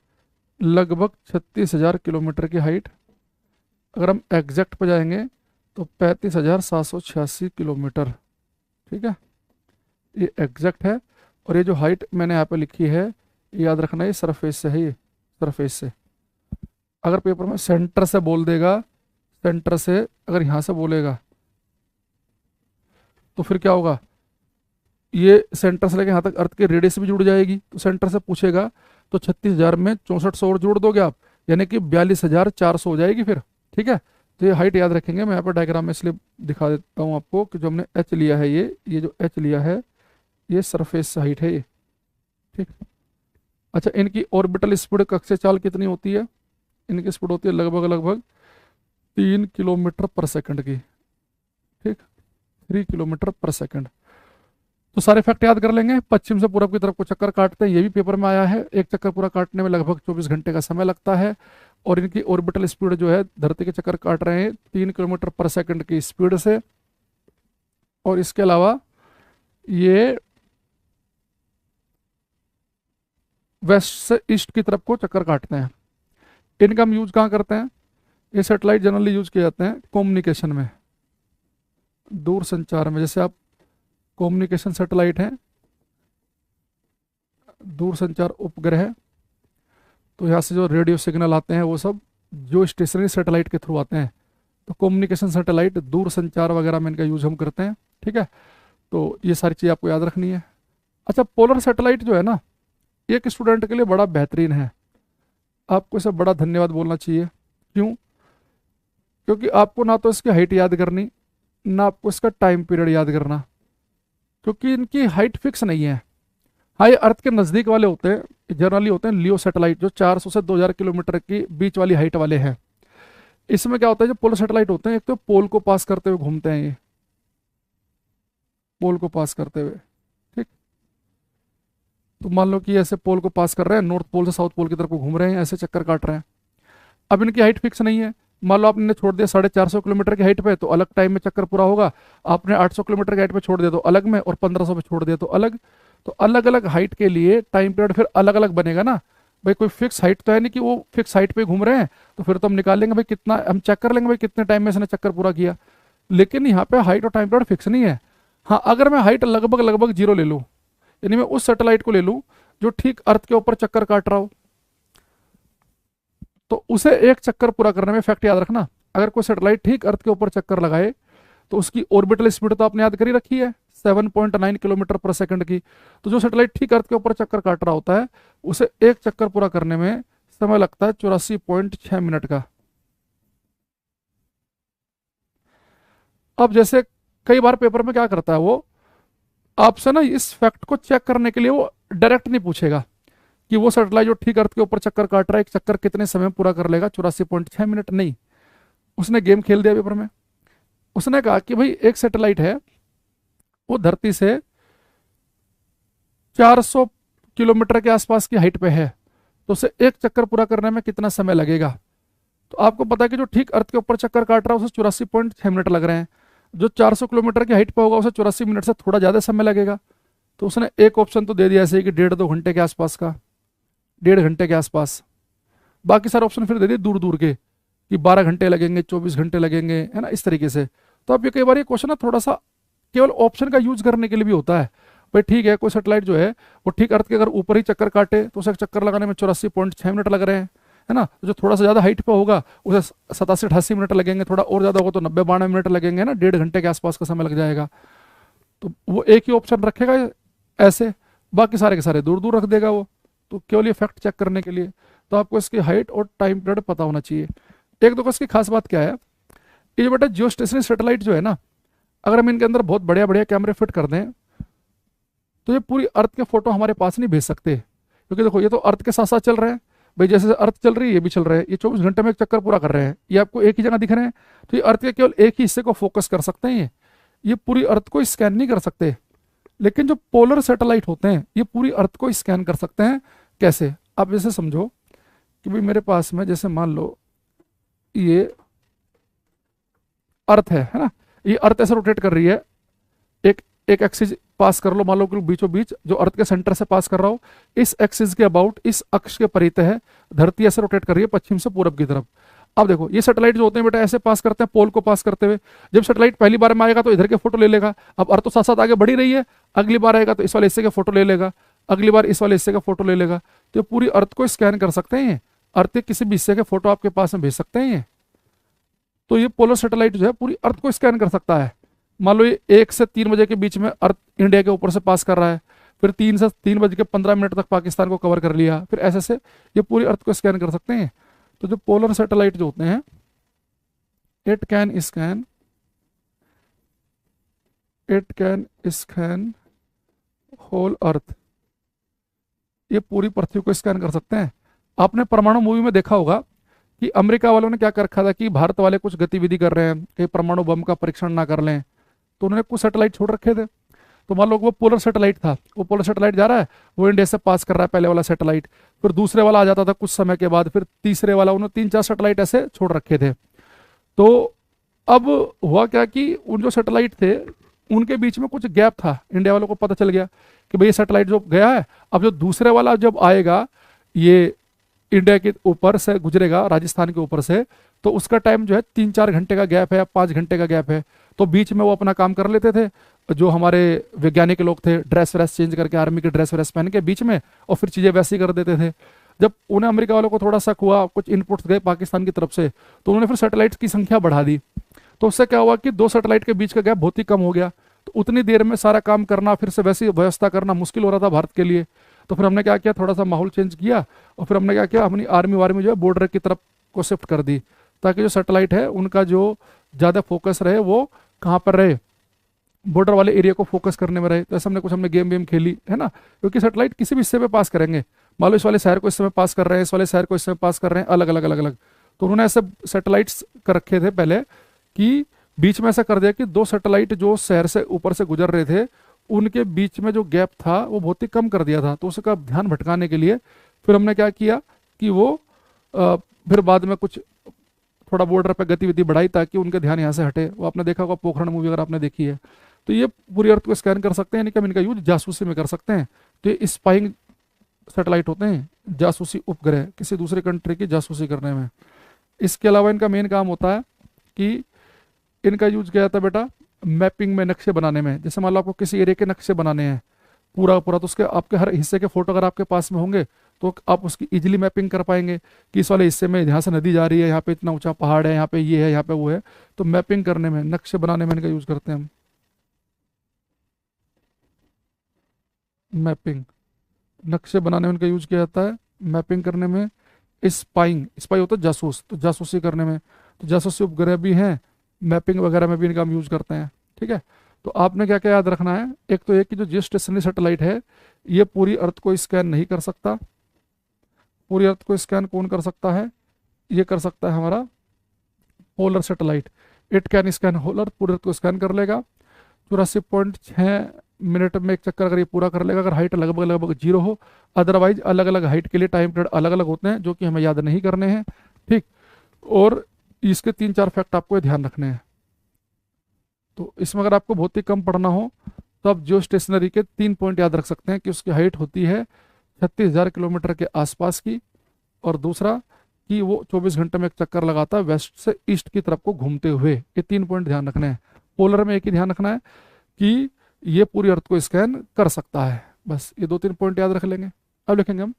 Speaker 1: लगभग 36,000 किलोमीटर की हाइट। अगर हम एग्जैक्ट पे जाएंगे तो 35,786 किलोमीटर। ठीक है, ये एग्जैक्ट है। और ये जो हाइट मैंने यहाँ पे लिखी है, ये याद रखना, ये सरफेस से है, ये सरफेस से। अगर पेपर में सेंटर से बोल देगा, सेंटर से अगर यहाँ से बोलेगा तो फिर क्या होगा, ये सेंटर से लेकर यहाँ तक अर्थ के रेडियस भी जुड़ जाएगी। तो सेंटर से पूछेगा तो 36,000 में 6400 और जोड़ दोगे आप, यानी कि 42,400 हो जाएगी फिर। ठीक है, तो ये हाइट याद रखेंगे। मैं यहाँ पर डायग्राम में इसलिए दिखा देता हूँ आपको कि जो हमने एच लिया है, ये जो एच लिया है, ये सरफेस हाइट है ये। ठीक। अच्छा, इनकी ऑर्बिटल स्पीड कक्षा चाल कितनी होती है? इनकी स्पीड होती है लगभग लगभग 3 किलोमीटर पर सेकंड की। ठीक, 3 किलोमीटर पर सेकंड। तो सारे फैक्ट याद कर लेंगे। पश्चिम से पूरब की तरफ को चक्कर काटते हैं, ये भी पेपर में आया है। एक चक्कर पूरा काटने में लगभग 24 घंटे का समय लगता है। और इनकी ऑर्बिटल स्पीड जो है, धरती के चक्कर काट रहे हैं 3 किलोमीटर पर सेकंड की स्पीड से। और इसके अलावा ये वेस्ट से ईस्ट की तरफ को चक्कर काटते हैं। इनका हम यूज कहाँ करते हैं? ये सैटेलाइट जनरली यूज किए जाते हैं कम्युनिकेशन में, दूर संचार में। जैसे आप कम्युनिकेशन सैटेलाइट हैं, दूर संचार उपग्रह, तो यहाँ से जो रेडियो सिग्नल आते हैं वो सब जो स्टेशनरी सैटेलाइट के थ्रू आते हैं। तो कम्युनिकेशन सैटेलाइट, दूर संचार वगैरह में इनका यूज हम करते हैं। ठीक है, तो ये सारी चीज़ आपको याद रखनी है। अच्छा, पोलर सैटेलाइट जो है ना, एक स्टूडेंट के लिए बड़ा बेहतरीन है। आपको इसे बड़ा धन्यवाद बोलना चाहिए। क्यों? क्योंकि आपको ना तो इसकी हाइट याद करनी, ना आपको इसका टाइम पीरियड याद करना, क्योंकि इनकी हाइट फिक्स नहीं है। हाँ, ये अर्थ के नज़दीक वाले होते हैं, जनरली होते हैं लियो सैटेलाइट, जो 400 से 2000 किलोमीटर की बीच वाली हाइट वाले हैं। इसमें क्या होता है, जो पोलर सैटेलाइट होते हैं, एक तो पोल को पास करते हुए घूमते हैं, ये पोल को पास करते हुए। ठीक, तो मान लो कि ऐसे पोल को पास कर रहे हैं, नॉर्थ पोल से साउथ पोल की तरफ को घूम रहे हैं, ऐसे चक्कर काट रहे हैं। अब इनकी हाइट फिक्स नहीं है। मान लो आपने छोड़ दिया 450 किलोमीटर की हाइट पे, तो अलग टाइम में चक्कर पूरा होगा। आपने 800 किलोमीटर की हाइट पे छोड़ दिया तो अलग में, और 1500 पे छोड़ दिया तो अलग। तो अलग अलग हाइट के लिए टाइम पीरियड फिर अलग अलग बनेगा ना भाई। कोई फिक्स हाइट तो है नहीं कि वो फिक्स हाइट पे घूम रहे हैं। तो फिर तो हम निकाल लेंगे भाई कितना, हम चेक कर लेंगे भाई कितने टाइम में इसने चक्कर पूरा किया। लेकिन यहाँ पे हाइट और टाइम पीरियड फिक्स नहीं है। हाँ, अगर मैं हाइट लगभग लगभग जीरो ले लूँ, यानी मैं उस सैटेलाइट को ले लूँ जो ठीक अर्थ के ऊपर चक्कर काट रहा हो, तो उसे एक चक्कर पूरा करने में, फैक्ट याद रखना, अगर कोई सैटेलाइट ठीक अर्थ के ऊपर चक्कर लगाए तो उसकी ऑर्बिटल स्पीड तो आपने याद करी रखी है 7.9 किलोमीटर पर सेकंड की। तो जो सैटेलाइट ठीक अर्थ के ऊपर चक्कर काट रहा होता है, उसे एक चक्कर पूरा करने में समय लगता है 84.6 मिनट का। अब जैसे कई बार पेपर में क्या करता है वो, आपसे ना इस फैक्ट को चेक करने के लिए वो डायरेक्ट नहीं पूछेगा कि वो सैटेलाइट जो ठीक अर्थ के ऊपर चक्कर काट रहा है, एक चक्कर कितने समय में पूरा कर लेगा, 84.6 मिनट नहीं। उसने गेम खेल दिया पेपर में। उसने कहा कि भाई एक सैटेलाइट है, वो धरती से 400 किलोमीटर के आसपास की हाइट पे है, तो उसे एक चक्कर पूरा करने में कितना समय लगेगा। तो आपको पता है कि जो ठीक अर्थ के ऊपर चक्कर काट रहा है उसे 84.6 मिनट लग रहे हैं। जो 400 किलोमीटर की हाइट पे होगा उसे 84 मिनट से थोड़ा ज़्यादा समय लगेगा। तो उसने एक ऑप्शन तो दे दिया ऐसे ही कि 1.5-2 घंटे के आसपास का, 1.5 घंटे के आसपास। बाकी सारे ऑप्शन फिर दे दिए दूर दूर के कि 12 घंटे लगेंगे, 24 घंटे लगेंगे, है ना, इस तरीके से। तो अब ये कई बार ये क्वेश्चन ना थोड़ा सा केवल ऑप्शन का यूज करने के लिए भी होता है। भाई ठीक है, कोई सैटेलाइट जो है वो ठीक अर्थ के अगर ऊपर ही चक्कर काटे तो उसे चक्कर लगाने में 84.6 मिनट लग रहे हैं, है ना। तो जो थोड़ा सा ज़्यादा हाइट पे होगा उसे 87-88 मिनट लगेंगे, थोड़ा और ज़्यादा होगा तो 90-92 मिनट लगेंगे ना, 1.5 घंटे के आसपास का समय लग जाएगा। तो वो एक ही ऑप्शन रखेगा ऐसे, बाकी सारे के सारे दूर दूर रख देगा वो, तो केवल ये फैक्ट चेक करने के लिए। तो आपको इसकी हाइट और टाइम पीरियड पता होना चाहिए। एक तो इसकी खास बात क्या है, ये जो बेटा जियो स्टेशनरी सैटेलाइट जो है ना, अगर हम इनके अंदर बहुत बढ़िया बढ़िया कैमरे फिट कर दें तो ये पूरी अर्थ के फोटो हमारे पास नहीं भेज सकते। क्योंकि देखो, ये तो अर्थ के साथ साथ चल रहे हैं भाई, जैसे अर्थ चल रही है ये भी चल रहे हैं, ये 24 घंटे में एक चक्कर पूरा कर रहे हैं, ये आपको एक ही जगह दिख रहे हैं। तो ये अर्थ के केवल एक ही हिस्से को फोकस कर सकते हैं, ये पूरी अर्थ को स्कैन नहीं कर सकते। लेकिन जो पोलर सैटेलाइट होते हैं ये पूरी अर्थ को स्कैन कर सकते हैं। कैसे? आप जैसे समझो कि भाई मेरे पास में, जैसे मान लो ये अर्थ है ना, ये अर्थ ऐसे रोटेट कर रही है एक एक एक्सिस पास कर लो, मान लो कि बीचों बीच जो अर्थ के सेंटर से पास कर रहा हो, इस एक्सिस के अबाउट, इस अक्ष के परितः है, धरती ऐसे रोटेट कर रही है पश्चिम से पूरब की तरफ। अब देखो ये सैटेलाइट जो होते हैं बेटा ऐसे पास करते हैं पोल को पास करते हुए। जब सैटेलाइट पहली बार में आएगा तो इधर के फोटो ले लेगा, अब अर्थ तो साथ साथ आगे बढ़ी रही है, अगली बार आएगा तो इस वाले हिस्से के फोटो ले लेगा, अगली बार इस वाले हिस्से का फोटो ले लेगा। तो ये पूरी अर्थ को स्कैन कर सकते हैं ये, अर्थ के किसी भी हिस्से के फोटो आपके पास में भेज सकते हैं ये। तो ये पोलर सैटेलाइट जो है पूरी अर्थ को स्कैन कर सकता है। मान लो ये 1 से 3 बजे के बीच में अर्थ इंडिया के ऊपर से पास कर रहा है, फिर 3 से 3 बज के 15 मिनट तक पाकिस्तान को कवर कर लिया, फिर ऐसे से ये पूरी अर्थ को स्कैन कर सकते हैं। तो जो पोलर सैटेलाइट जो होते हैं, it can scan, it can scan whole earth, ये पूरी पृथ्वी को स्कैन कर सकते हैं। आपने परमाणु मूवी में देखा होगा कि अमेरिका वालों ने क्या कर रखा था कि भारत वाले कुछ गतिविधि कर रहे हैं कि परमाणु बम का परीक्षण ना कर लें, तो उन्होंने कुछ सैटेलाइट छोड़ रखे थे। तो मान लो वो पोलर सैटेलाइट था, वो पोलर सैटेलाइट जा रहा है, वो इंडिया से पास कर रहा है पहले वाला सैटेलाइट, फिर दूसरे वाला आ जाता था कुछ समय के बाद, फिर तीसरे वाला, उन्होंने 3-4 सैटेलाइट ऐसे छोड़ रखे थे। तो अब हुआ क्या कि उन जो सैटेलाइट थे उनके बीच में कुछ गैप था, इंडिया वालों को पता चल गया कि भाई ये सैटेलाइट जो गया है, अब जो दूसरे वाला जब आएगा ये इंडिया के ऊपर से गुजरेगा राजस्थान के ऊपर से, तो उसका टाइम जो है 3-4 घंटे का गैप है या 5 घंटे का गैप है। तो बीच में वो अपना काम कर लेते थे, जो हमारे वैज्ञानिक लोग थे ड्रेस व्रेस चेंज करके आर्मी के ड्रेस व्रेस पहन के बीच में, और फिर चीज़ें वैसी कर देते थे। जब उन्हें अमेरिका वालों को थोड़ा सा हुआ, कुछ इनपुट्स गए पाकिस्तान की तरफ से, तो उन्होंने फिर सैटेलाइट्स की संख्या बढ़ा दी। तो उससे क्या हुआ कि 2 सैटेलाइट के बीच का गैप बहुत ही कम हो गया। तो उतनी देर में सारा काम करना, फिर से वैसी व्यवस्था करना मुश्किल हो रहा था भारत के लिए। तो फिर हमने क्या किया, थोड़ा सा माहौल चेंज किया, और फिर हमने क्या किया, अपनी आर्मी वार्मी जो है बॉर्डर की तरफ को शिफ्ट कर दी, ताकि जो सैटेलाइट है उनका जो ज़्यादा फोकस रहे वो कहाँ पर रहे, बॉर्डर वाले एरिया को फोकस करने में रहे। तो ऐसे हमने गेम वेम खेली है ना, क्योंकि सैटेलाइट किसी भी हिस्से पे पास करेंगे, मान लो इस वाले शहर को इस समय पास कर रहे हैं, इस वाले शहर को इस समय पास कर रहे हैं, अलग अलग अलग अलग। तो उन्होंने ऐसे सैटेलाइट्स कर रखे थे पहले कि बीच में ऐसा कर दिया कि 2 सैटेलाइट जो शहर से ऊपर से गुजर रहे थे उनके बीच में जो गैप था वो बहुत ही कम कर दिया था। तो उसका ध्यान भटकाने के लिए फिर हमने क्या किया कि वो फिर बाद में कुछ थोड़ा बॉर्डर पे गतिविधि बढ़ाई ताकि उनका ध्यान यहाँ से हटे। वो आपने देखा होगा पोखरण मूवी अगर आपने देखी है। तो ये पूरी अर्थ को स्कैन कर सकते हैं, यानी कि हम इनका यूज जासूसी में कर सकते हैं। तो ये स्पाइंग सैटेलाइट होते हैं, जासूसी उपग्रह, किसी दूसरे कंट्री की जासूसी करने में। इसके अलावा इनका मेन काम होता है कि इनका यूज किया जाता है बेटा मैपिंग में, नक्शे बनाने में। जैसे मान लो आपको किसी एरिया के नक्शे बनाने हैं पूरा पूरा, तो उसके आपके हर हिस्से के फोटो अगर आपके पास में होंगे तो आप उसकी इजीली मैपिंग कर पाएंगे कि इस वाले हिस्से में यहाँ से नदी जा रही है, यहाँ पे इतना ऊंचा पहाड़ है, यहाँ पे ये है, यहाँ पे वो है। तो मैपिंग करने में, नक्शे बनाने में इनका यूज करते हैं हम। मैपिंग, नक्शे बनाने में इनका यूज किया जाता है, मैपिंग करने में। स्पाइंग, स्पाई होता है जासूस, तो जासूसी करने में। तो जासूसी उपग्रह भी हैं, मैपिंग वगैरह में भी इनका हम यूज करते हैं। ठीक है, तो आपने क्या क्या याद रखना है, एक तो ये कि जो जियो स्टेशनरी सैटेलाइट है ये पूरी अर्थ को स्कैन नहीं कर सकता। पूरी अर्थ को स्कैन कौन कर सकता है, ये कर सकता है हमारा polar satellite. It can scan whole earth, पूरी अर्थ को स्कैन कर लेगा। 84.6 मिनट में एक चक्कर अगर ये पूरा कर लेगा, अगर हाइट लगभग लगभग 0 हो। अदरवाइज अलग अलग हाइट के लिए टाइम पीरियड अलग अलग होते हैं जो कि हमें याद नहीं करने हैं। ठीक, और इसके 3-4 फैक्ट आपको ये ध्यान रखने हैं। तो इसमें अगर आपको बहुत ही कम पढ़ना हो तो आप जियो स्टेशनरी के 3 पॉइंट याद रख सकते हैं कि उसकी हाइट होती है 36,000 किलोमीटर के आसपास की, और दूसरा कि वो 24 घंटे में एक चक्कर लगाता है वेस्ट से ईस्ट की तरफ को घूमते हुए। ये 3 पॉइंट ध्यान रखने हैं। पोलर में एक ही ध्यान रखना है कि ये पूरी अर्थ को स्कैन कर सकता है। बस ये 2-3 पॉइंट याद रख लेंगे। अब लिखेंगे हम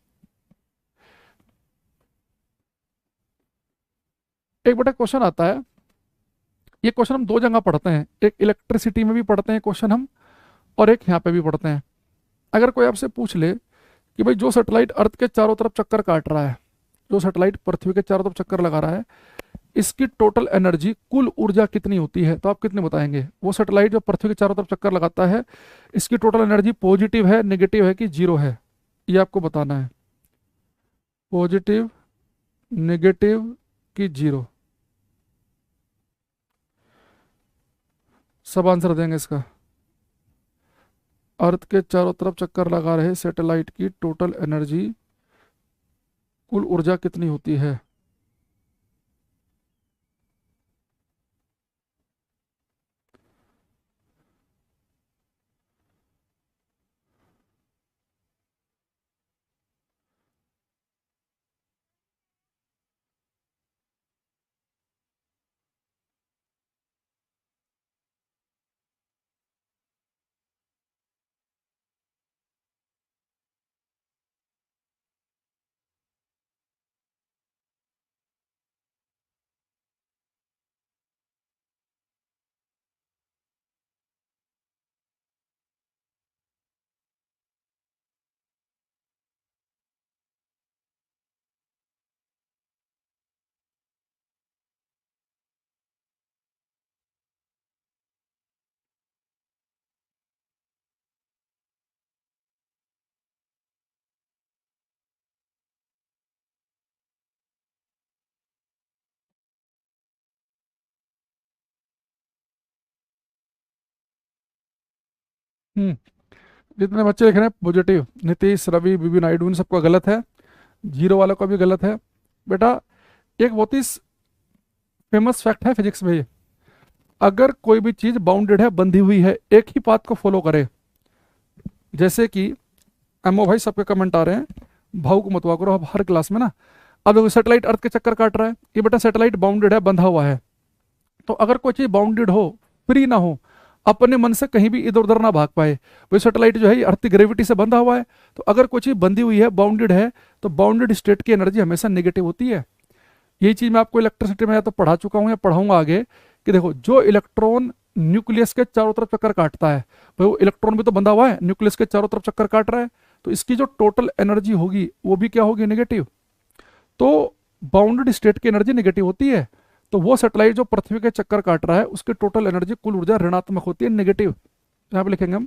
Speaker 1: एक बेटा क्वेश्चन आता है, ये क्वेश्चन हम 2 जगह पढ़ते हैं, एक इलेक्ट्रिसिटी में भी पढ़ते हैं क्वेश्चन हम, और एक यहाँ पे भी पढ़ते हैं। अगर कोई आपसे पूछ ले कि भाई जो सैटेलाइट अर्थ के चारों तरफ चक्कर काट रहा है, जो सैटेलाइट पृथ्वी के चारों तरफ चक्कर लगा रहा है, इसकी टोटल एनर्जी, कुल ऊर्जा कितनी होती है, तो आप कितने बताएंगे। वो सैटेलाइट जो पृथ्वी के चारों तरफ चक्कर लगाता है, इसकी टोटल एनर्जी पॉजिटिव है, नेगेटिव है कि 0 है, ये आपको बताना है। पॉजिटिव, नेगेटिव कि 0, सब आंसर देंगे इसका। अर्थ के चारों तरफ चक्कर लगा रहे सैटेलाइट की टोटल एनर्जी, कुल ऊर्जा कितनी होती है। हम्म जितने बच्चे लिख रहे हैं पॉजिटिव, नीतीश, रवि, बीबी नायडू, इन सबका गलत है। जीरो वालों का भी गलत है। बेटा एक बहुत ही फेमस फैक्ट है फिजिक्स में ये, अगर कोई भी चीज बाउंडेड है, बंधी हुई है, एक ही पाथ को फॉलो करे, जैसे कि एमओ भाई सबके कमेंट आ रहे हैं, भाव को मतवा करो अब हर क्लास में ना। अब देखो सैटेलाइट अर्थ के चक्कर काट रहा है, ये बेटा सैटेलाइट बाउंडेड है, बंधा हुआ है। तो अगर कोई चीज बाउंडेड हो, फ्री ना हो, अपने मन से कहीं भी इधर उधर ना भाग पाए, वही सैटेलाइट जो है ये अर्थ की ग्रेविटी से बंधा हुआ है। तो अगर कोई चीज बंधी हुई है, बाउंडेड है, तो बाउंडेड स्टेट की एनर्जी हमेशा नेगेटिव होती है। यही चीज मैं आपको इलेक्ट्रिसिटी में या तो पढ़ा चुका हूं या पढ़ाऊंगा आगे, कि देखो जो इलेक्ट्रॉन न्यूक्लियस के चारों तरफ चक्कर काटता है, भाई वो इलेक्ट्रॉन भी तो बंधा हुआ है, न्यूक्लियस के चारों तरफ चक्कर काट रहा है, तो इसकी जो टोटल एनर्जी होगी वो भी क्या होगी, नेगेटिव। तो बाउंडेड स्टेट की एनर्जी नेगेटिव होती है। तो वो सैटेलाइट जो पृथ्वी के चक्कर काट रहा है, उसकी टोटल एनर्जी, कुल ऊर्जा ऋणात्मक होती है, नेगेटिव। यहाँ पे लिखेंगे हम,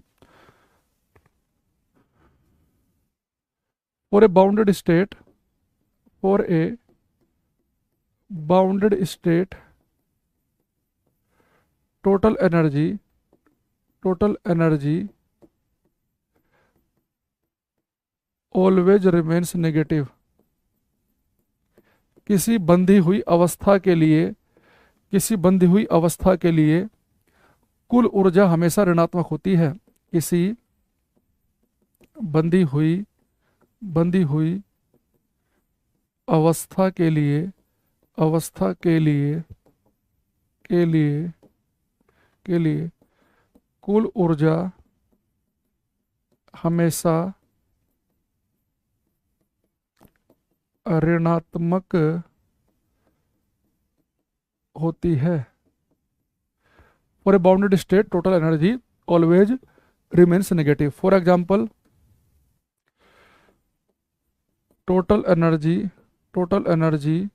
Speaker 1: for a bounded state, for a bounded state, total energy, total energy always remains negative. किसी बंधी हुई अवस्था के लिए, किसी बंधी हुई अवस्था के लिए कुल ऊर्जा हमेशा ऋणात्मक होती है। किसी बंधी हुई, बंधी हुई अवस्था के लिए, अवस्था के लिए, के लिए, के लिए कुल ऊर्जा हमेशा ऋणात्मक होती है। For a bounded state total energy always remains negative. For example, total energy, total energy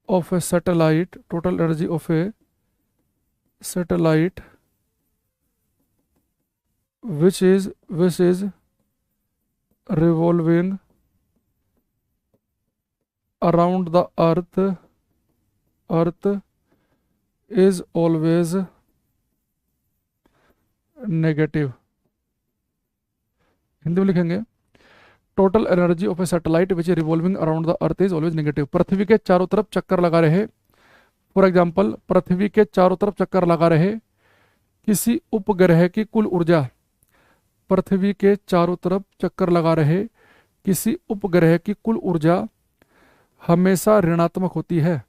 Speaker 1: of a satellite, total energy of a satellite which is revolving around the earth is always negative। Hindi में लिखेंगे, total energy of a satellite which is revolving around the earth is always negative. पृथ्वी के चारों तरफ चक्कर लगा रहे, फॉर एग्जाम्पल पृथ्वी के चारों तरफ चक्कर लगा रहे किसी उपग्रह की कुल ऊर्जा, पृथ्वी के चारों तरफ चक्कर लगा रहे किसी उपग्रह की कुल ऊर्जा हमेशा ऋणात्मक होती है।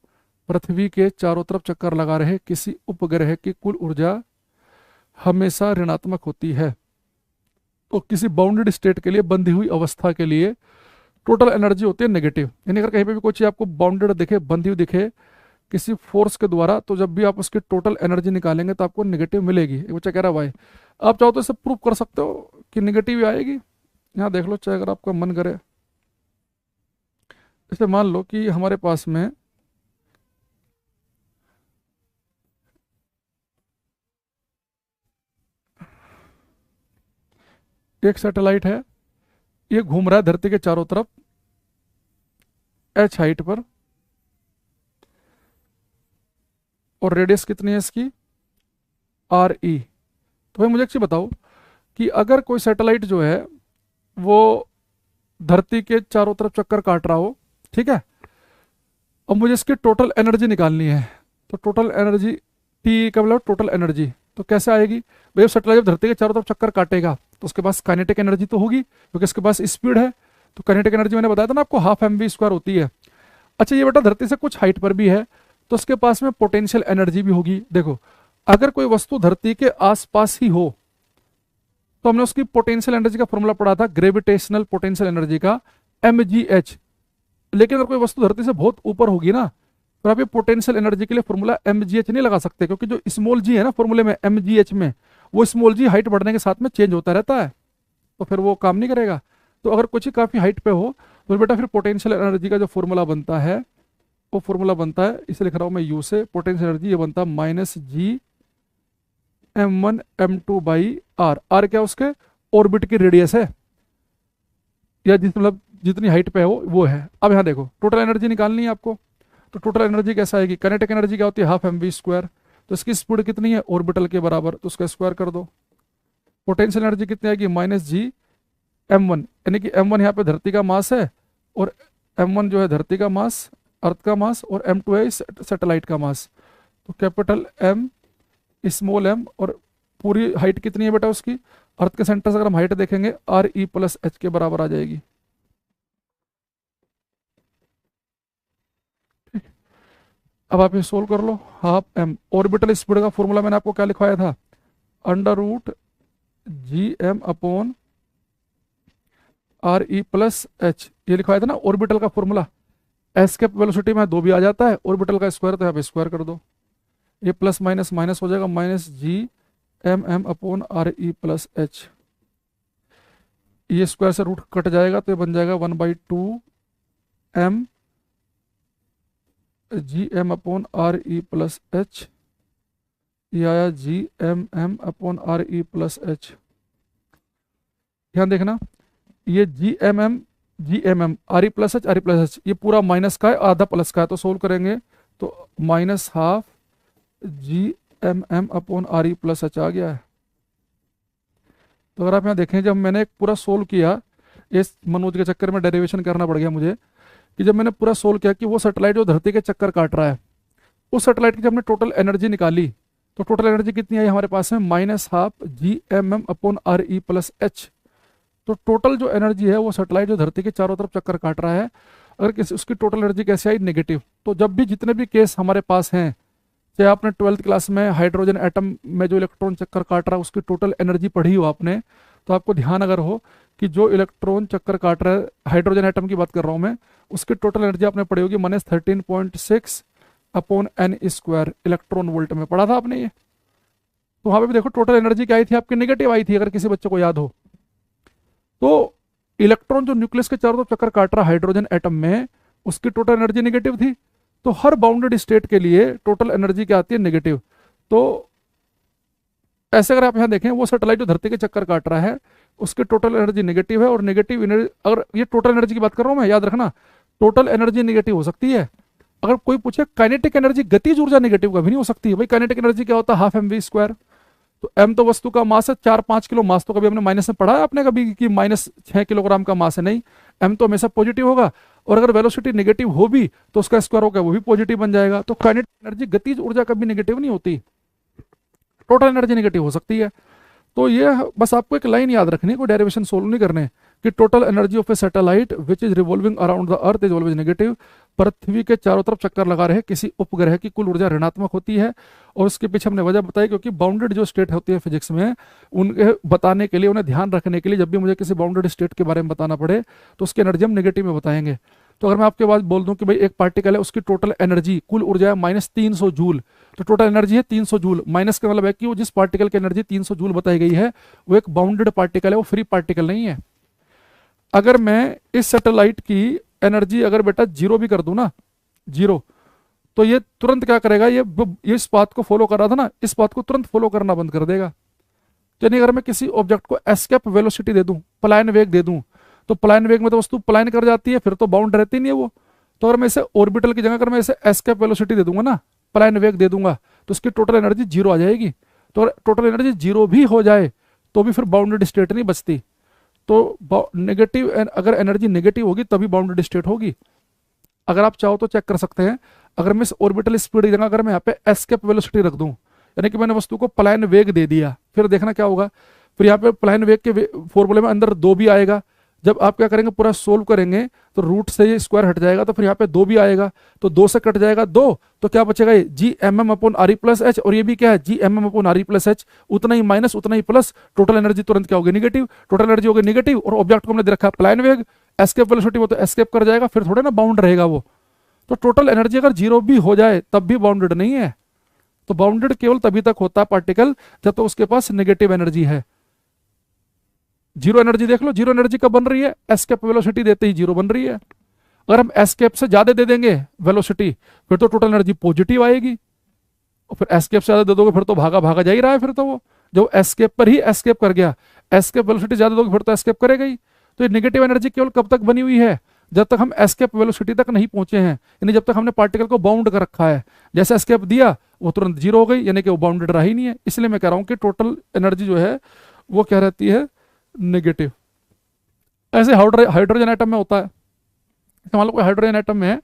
Speaker 1: पृथ्वी के चारों तरफ चक्कर लगा रहे किसी उपग्रह की कुल ऊर्जा हमेशा ऋणात्मक होती है। तो किसी बाउंडेड स्टेट के लिए, बंधी हुई अवस्था के लिए टोटल एनर्जी होती है नेगेटिव। यानी अगर कहीं पे भी कोई चीज आपको बाउंडेड दिखे, बंधी हुई दिखे किसी फोर्स के द्वारा, तो जब भी आप उसकी टोटल एनर्जी निकालेंगे तो आपको नेगेटिव मिलेगी। एक बच्चा कह रहा है भाई आप चाहो तो इसे प्रूव कर सकते हो कि नेगेटिव ही आएगी। यहाँ देख लो, चाहे अगर आपका मन करे, जैसे मान लो कि हमारे पास में एक सैटेलाइट है, ये घूम रहा है धरती के चारों तरफ h हाइट पर, और रेडियस कितनी है इसकी, आर ई। तो भाई मुझे एक चीज बताओ कि अगर कोई सैटेलाइट जो है वो धरती के चारों तरफ चक्कर काट रहा हो, ठीक है, और मुझे इसकी टोटल एनर्जी निकालनी है, तो टोटल एनर्जी टी का मतलब टोटल एनर्जी, तो कैसे आएगी भाई। सैटेलाइट जब धरती के चारों तरफ चक्कर काटेगा तो उसके पास काइनेटिक एनर्जी तो होगी, क्योंकि इसके पास स्पीड है। तो काइनेटिक एनर्जी मैंने बताया था ना आपको, हाफ एम वी स्क्वायर होती है। अच्छा ये बेटा धरती से कुछ हाइट पर भी है, तो उसके पास में पोटेंशियल एनर्जी भी होगी। देखो अगर कोई वस्तु धरती के आसपास ही हो, तो हमने उसकी पोटेंशियल एनर्जी का फॉर्मूला पढ़ा था, ग्रेविटेशनल पोटेंशियल एनर्जी का, mgh। लेकिन अगर कोई वस्तु धरती से बहुत ऊपर होगी ना, तो आप ये पोटेंशियल एनर्जी के लिए फॉर्मूला mgh नहीं लगा सकते, क्योंकि जो स्मॉल जी है ना फॉर्मूले में mgh में, वो स्मॉल जी हाइट बढ़ने के साथ में चेंज होता रहता है, तो फिर वो काम नहीं करेगा। तो अगर कुछ ही काफी हाइट पे हो, तो बेटा फिर पोटेंशियल एनर्जी का जो फॉर्मूला बनता है, वो फॉर्मूला बनता है, इसे लिख रहा हूं मैं यू से, पोटेंशियल एनर्जी ये बनता है -g m1m2/r। आर क्या उसके ऑर्बिट की रेडियस है, या जिस मतलब जितनी हाइट पे है वो है। अब यहाँ देखो टोटल एनर्जी निकालनी है आपको, तो टोटल एनर्जी कैसा आएगी, काइनेटिक एनर्जी क्या होती है, हाफ एम वी स्क्वायर। तो इसकी स्पीड कितनी है, ऑर्बिटल के बराबर, तो उसका स्क्वायर कर दो। पोटेंशियल एनर्जी कितनी आएगी, -G m1, यानी कि m1 यहाँ पे धरती का मास है, और m1 जो है धरती का मास, अर्थ का मास, और m2 है सैटेलाइट का मास। तो कैपिटल M स्मॉल m, और पूरी हाइट कितनी है बेटा उसकी, अर्थ के सेंटर से अगर हम हाइट देखेंगे RE+H के बराबर आ जाएगी। अब आप ये सोल्व कर लो। हाफ m, ऑर्बिटल स्पीड का फॉर्मूला मैंने आपको क्या लिखवाया था, √Gm/RE+H, ये लिखवाया था ना ऑर्बिटल का फॉर्मूला। एस्केप वेलोसिटी में 2 भी आ जाता है, ऑर्बिटल का स्क्वायर तो यहाँ पे स्क्वायर कर दो, ये प्लस माइनस माइनस हो जाएगा, -Gmm/RE+H, ये स्क्वायर से रूट कट जाएगा तो ये बन जाएगा 1/2 Gm/RE+H, ये आया Gmm/RE+H। ध्यान देखना, ये RE+H, ये पूरा माइनस का है, आधा प्लस का है, तो सोल्व करेंगे तो -12 Gmm/RE+H आ गया है। तो अगर आप यहाँ देखें, जब मैंने एक पूरा सोल्व किया, इस मनोज के चक्कर में डेरिवेशन करना पड़ गया मुझे, कि जब मैंने पूरा सोल्व किया कि वो सैटेलाइट जो धरती के चक्कर काट रहा है, उस सैटेलाइट की जब हमने टोटल एनर्जी निकाली, तो टोटल एनर्जी कितनी आई हमारे पास में, -12 Gmm/RE+H। तो टोटल जो एनर्जी है वो सैटेलाइट जो धरती के चारों तरफ चक्कर काट रहा है, अगर किसी उसकी टोटल एनर्जी कैसे आई, नेगेटिव। तो जब भी जितने भी केस हमारे पास हैं, चाहे आपने 12th क्लास में हाइड्रोजन एटम में जो इलेक्ट्रॉन चक्कर काट रहा है उसकी टोटल एनर्जी पढ़ी हो आपने, तो आपको ध्यान अगर हो कि जो इलेक्ट्रॉन चक्कर काट रहा है, हाइड्रोजन एटम की बात कर रहा हूँ मैं, उसकी टोटल एनर्जी आपने पढ़ी होगी -13.6/n² इलेक्ट्रॉन वोल्ट में, पढ़ा था आपने ये। तो वहां पे भी देखो टोटल एनर्जी क्या आई थी आपकी, नेगेटिव आई थी, अगर किसी बच्चे को याद हो। तो इलेक्ट्रॉन जो न्यूक्लियस के चारों तरफ चक्कर काट रहा हाइड्रोजन एटम में, उसकी टोटल एनर्जी नेगेटिव थी। तो हर बाउंडेड स्टेट के लिए टोटल एनर्जी क्या आती है, नेगेटिव। तो ऐसे अगर आप यहाँ देखें, वो सैटेलाइट जो धरती के चक्कर काट रहा है उसकी टोटल एनर्जी नेगेटिव है, और नेगेटिव एनर्जी, अगर ये टोटल एनर्जी की बात कर रहा हूँ मैं, याद रखना टोटल एनर्जी नेगेटिव हो सकती है। अगर कोई पूछे काइनेटिक एनर्जी, गतिज ऊर्जा नेगेटिव कभी नहीं हो सकती है भाई। काइनेटिक एनर्जी क्या होता है, ½ mv²। तो m तो वस्तु का मास है, 4-5 किलो मास, तो कभी हमने माइनस में पढ़ा है आपने कभी कि -6 किलोग्राम का मास है, नहीं, m तो हमेशा पॉजिटिव होगा। और अगर वेलोसिटी नेगेटिव हो भी तो उसका स्क्वायर होगा वो भी पॉजिटिव बन जाएगा। तो काइनेटिक एनर्जी, गतिज ऊर्जा कभी नेगेटिव नहीं होती, टोटल एनर्जी नेगेटिव हो सकती है। तो ये बस आपको एक लाइन याद रखनी है, कोई डेरिवेशन सोल्व नहीं करने, कि total energy of a satellite which is revolving around the earth is always negative. पृथ्वी के चारों तरफ चक्कर लगा रहे किसी उपग्रह की कुल ऊर्जा ऋणात्मक होती है। और उसके पीछे हमने वजह बताई, क्योंकि बाउंडेड जो स्टेट होती है फिजिक्स में, उनके बताने के लिए, उन्हें ध्यान रखने के लिए, जब भी मुझे किसी बाउंडेड स्टेट के बारे में बताना पड़े तो उसकी एनर्जी हम नेगेटिव में बताएंगे। तो अगर मैं आपके पास बोल दूं कि भाई एक पार्टिकल है, उसकी टोटल एनर्जी, कुल ऊर्जा है -300 जूल, तो टोटल एनर्जी है 300 जूल। माइनस का मतलब है कि वो जिस पार्टिकल की एनर्जी 300 जूल बताई गई है वो एक बाउंडेड पार्टिकल है, वो फ्री पार्टिकल नहीं है। अगर मैं इस सैटेलाइट की एनर्जी अगर बेटा 0 भी कर दूं ना, 0, तो ये तुरंत क्या करेगा, ये इस बात को फॉलो कर रहा था ना, इस बात को तुरंत फॉलो करना बंद कर देगा। यानी अगर मैं किसी ऑब्जेक्ट को एस्केप वेलोसिटी दे दूं, पलायन वेग दे दूं, तो पलायन वेग में तो वस्तु पलायन कर जाती है, फिर तो बाउंड रहती नहीं है वो। तो अगर मैं इसे ऑर्बिटल की जगह अगर मैं इसे एस्केप वेलोसिटी दे दूंगा ना, पलायन वेग दे दूंगा, तो उसकी टोटल एनर्जी 0 आ जाएगी। तो अगर टोटल एनर्जी 0 भी हो जाए तो भी फिर बाउंडेड स्टेट नहीं बचती। तो नेगेटिव, अगर एनर्जी नेगेटिव होगी तभी बाउंडेड स्टेट होगी। अगर आप चाहो तो चेक कर सकते हैं, अगर मैं इस ऑर्बिटल स्पीड की जगह अगर मैं यहाँ पे एस्केप वेलोसिटी रख दूं, यानी कि मैंने वस्तु को पलायन वेग दे दिया, फिर देखना क्या होगा, फिर यहाँ पे पलायन वेग के फॉर्मूले में अंदर 2 भी आएगा। जब आप क्या करेंगे, पूरा सोल्व करेंगे तो रूट से ये स्क्वायर हट जाएगा, तो फिर यहाँ पे 2 भी आएगा, तो 2 से कट जाएगा 2, तो क्या बचेगा, ये Gmm/RE+H, और ये भी क्या है, Gmm/RE+H, उतना ही माइनस उतना ही प्लस, टोटल एनर्जी तुरंत क्या होगी, नेगेटिव। टोटल एनर्जी होगी नेगेटिव, और ऑब्जेक्ट को हमने दे रखा है पलायन वेग, एस्केप वेलोसिटी, वो तो एस्केप कर जाएगा, फिर थोड़े ना बाउंड रहेगा वो। तो टोटल एनर्जी अगर 0 भी हो जाए तब भी बाउंडेड नहीं है। तो बाउंडेड केवल तभी तक होता है पार्टिकल जब तो उसके पास नेगेटिव एनर्जी है। 0 एनर्जी देख लो, 0 एनर्जी कब बन रही है, एस्केप वेलोसिटी देते ही 0 बन रही है। अगर हम एस्केप से ज्यादा दे देंगे वेलोसिटी, फिर तो टोटल एनर्जी पॉजिटिव आएगी, और फिर एस्केप से ज्यादा दे दोगे फिर तो भागा भागा जा ही रहा है। फिर तो वो जो एस्केप पर ही एस्केप कर गया, एस्केप वेलोसिटी ज्यादा दोगे फिर तो एस्केप करेगा ही। तो ये नेगेटिव एनर्जी केवल कब तक बनी हुई है, जब तक हम एस्केप वेलोसिटी तक नहीं पहुंचे हैं, यानी जब तक हमने पार्टिकल को बाउंड कर रखा है, जैसे एस्केप दिया वो तुरंत जीरो हो गई, यानी कि वो बाउंडेड रहा ही नहीं है। इसलिए मैं कह रहा हूं कि टोटल एनर्जी जो है वो क्या रहती है, नेगेटिव। ऐसे हाइड्रोजन एटम में होता है, तो मान लो कोई हाइड्रोजन एटम में है,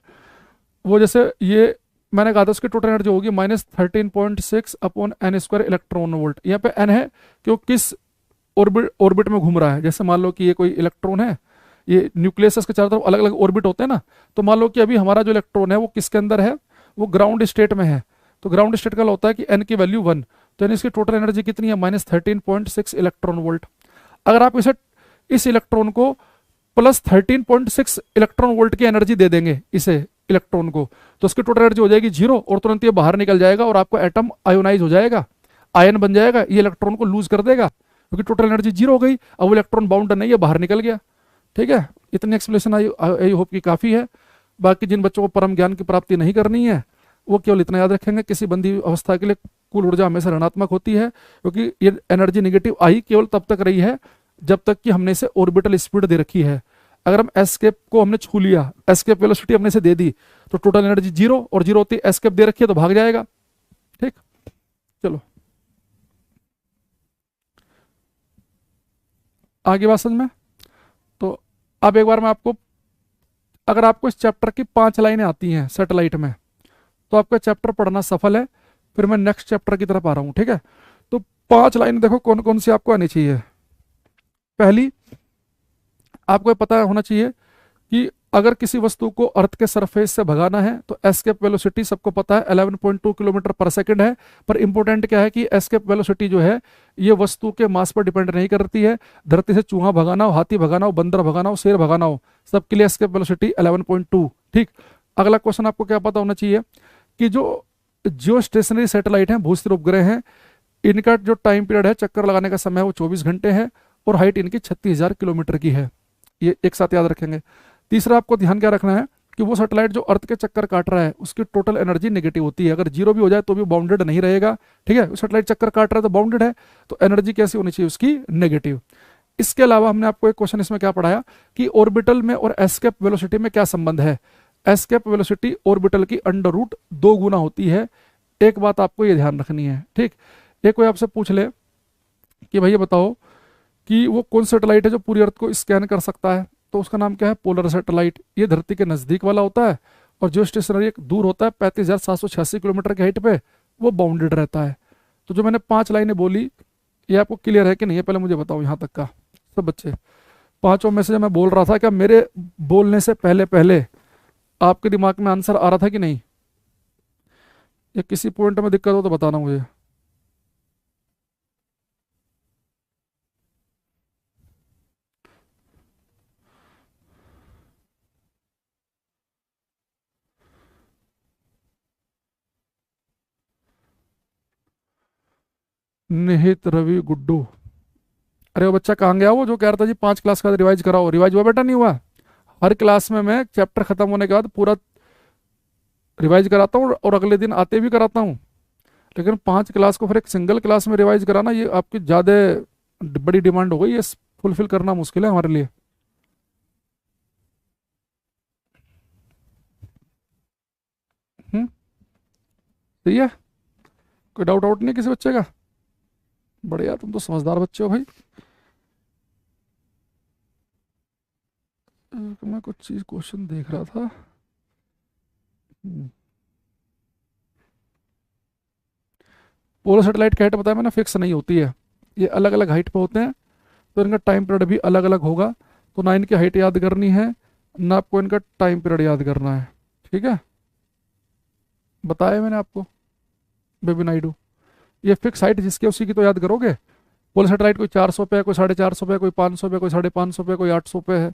Speaker 1: वो जैसे ये मैंने कहा था उसकी टोटल एनर्जी होगी -13.6 upon n square electron volt. यहाँ पे एन है कि वो किस ऑर्बिट में घूम रहा है। जैसे मान लो कि ये कोई इलेक्ट्रॉन है, ये न्यूक्लियस के चारों तरफ अलग अलग ऑर्बिट होते हैं ना, तो मान लो कि अभी हमारा जो इलेक्ट्रॉन है वो किसके अंदर है, वो ग्राउंड स्टेट में है। तो ग्राउंड स्टेट का होता है कि एन की वैल्यू 1, तो यानी इसकी टोटल एनर्जी कितनी है, -13.6 इलेक्ट्रॉन वोल्ट। अगर आप इस इलेक्ट्रॉन को +13.6 इलेक्ट्रॉन वोल्ट की एनर्जी दे देंगे इसे इलेक्ट्रॉन को, तो उसकी टोटल एनर्जी हो जाएगी जीरो, और तुरंत ये बाहर निकल जाएगा और आपको एटम आयोनाइज हो जाएगा, आयन बन जाएगा, ये इलेक्ट्रॉन को लूज कर देगा क्योंकि टोटल एनर्जी जीरो हो गई। अब वो इलेक्ट्रॉन बाउंड नहीं है, बाहर निकल गया। ठीक है, इतनी एक्सप्लेनेशन आई होप की काफ़ी है। बाकी जिन बच्चों को परम ज्ञान की प्राप्ति नहीं करनी है वो केवल इतना याद रखेंगे, किसी बंधी अवस्था के लिए कुल ऊर्जा हमेशा ऋणात्मक होती है, क्योंकि ये एनर्जी निगेटिव आई केवल तब तक रही है जब तक कि हमने इसे ऑर्बिटल स्पीड दे रखी है। अगर हम एस्केप को हमने छू लिया, एस्केप वेलोसिटी हमने इसे दे दी, तो टोटल एनर्जी जीरो, और जीरो होती है एस्केप दे रखी है तो भाग जाएगा। ठीक, चलो आगे बात समझ में। तो अब एक बार मैं आपको, अगर आपको इस चैप्टर की 5 लाइनें आती हैं सैटेलाइट में, तो आपका चैप्टर पढ़ना सफल है। फिर मैं नेक्स्ट चैप्टर की तरफ आ रहा हूँ। ठीक है, तो 5 लाइन देखो कौन कौन सी आपको आनी चाहिए। पहली, आपको ये पता होना चाहिए कि अगर किसी वस्तु को अर्थ के सरफेस से भगाना है तो एस्केप वेलोसिटी सबको पता है 11.2 किलोमीटर पर सेकंड है। पर इंपॉर्टेंट क्या है कि एस्केप वेलोसिटी जो है ये वस्तु के मास पर डिपेंड नहीं करती है। धरती से चूहा भगाना हो, हाथी भगाना हो, बंदर भगाना हो, शेर भगाना हो, सबके लिए एस्केप वेलोसिटी 11.2। ठीक, अगला क्वेश्चन आपको क्या पता होना चाहिए कि जो जियो स्टेशनरी सैटेलाइट हैं, भूस्थिर उपग्रह हैं, इनका जो टाइम पीरियड है चक्कर लगाने का समय वो 24 घंटे है, और हाइट इनकी 36,000 किलोमीटर की है। ये एक साथ याद रखेंगे। तीसरा आपको ध्यान क्या रखना है कि वो सैटेलाइट जो अर्थ के चक्कर काट रहा है उसकी टोटल एनर्जी नेगेटिव होती है, अगर जीरो भी हो जाए तो भी बाउंडेड नहीं रहेगा। ठीक है, सैटेलाइट चक्कर काट रहा है तो बाउंडेड है, तो एनर्जी कैसी होनी चाहिए उसकी, नेगेटिव। इसके अलावा हमने आपको एक क्वेश्चन इसमें क्या पढ़ाया कि ऑर्बिटल में और एस्केप वेलोसिटी में क्या संबंध है। एस्केप वेलोसिटी ऑर्बिटल की √2 गुना होती है। एक बात आपको ये ध्यान रखनी है। ठीक, एक कोई आपसे पूछ ले कि भैया बताओ कि वो कौन सैटेलाइट है जो पूरी अर्थ को स्कैन कर सकता है, तो उसका नाम क्या है, पोलर सैटेलाइट। ये धरती के नज़दीक वाला होता है, और जो स्टेशनरी एक दूर होता है 35,786 किलोमीटर की हाइट पे, वो बाउंडेड रहता है। तो जो मैंने 5 लाइनें बोली, ये आपको क्लियर है कि नहीं है, पहले मुझे बताओ यहाँ तक का सब बच्चे। पांचों में से जब मैं बोल रहा था, क्या मेरे बोलने से पहले पहले आपके दिमाग में आंसर आ रहा था कि नहीं, या किसी पॉइंट में दिक्कत हो तो बताना मुझे। निहित, रवि, गुड्डू, अरे वो बच्चा कहाँ गया, वो जो कह रहा था जी 5 क्लास का रिवाइज कराओ, रिवाइज हुआ बेटा, नहीं हुआ। हर क्लास में मैं चैप्टर खत्म होने के बाद पूरा रिवाइज कराता हूँ और अगले दिन आते भी कराता हूँ। लेकिन 5 क्लास को फिर एक सिंगल क्लास में रिवाइज कराना, ये आपकी ज़्यादा बड़ी डिमांड हो गई, ये फुलफिल करना मुश्किल है हमारे लिए। हम्म, सही है, कोई डाउट आउट नहीं किसी बच्चे का। बढ़िया, तुम तो समझदार बच्चे हो भाई। मैं कुछ चीज़ क्वेश्चन देख रहा था। पोलर सेटेलाइट की हाइट बताया मैंने, फिक्स नहीं होती है, ये अलग अलग हाइट पे होते हैं, तो इनका टाइम पीरियड भी अलग अलग होगा। तो ना इनकी हाइट याद करनी है, ना आपको इनका टाइम पीरियड याद करना है। ठीक है, बताया मैंने आपको, बेबी नाइडू। ये फिक्स हाइट जिसकी है उसी की तो याद करोगे। पोलर सेटेलाइट कोई 400 पे है, कोई 450 पे है, कोई 500 पे, कोई 550 पे, कोई 800 पे है,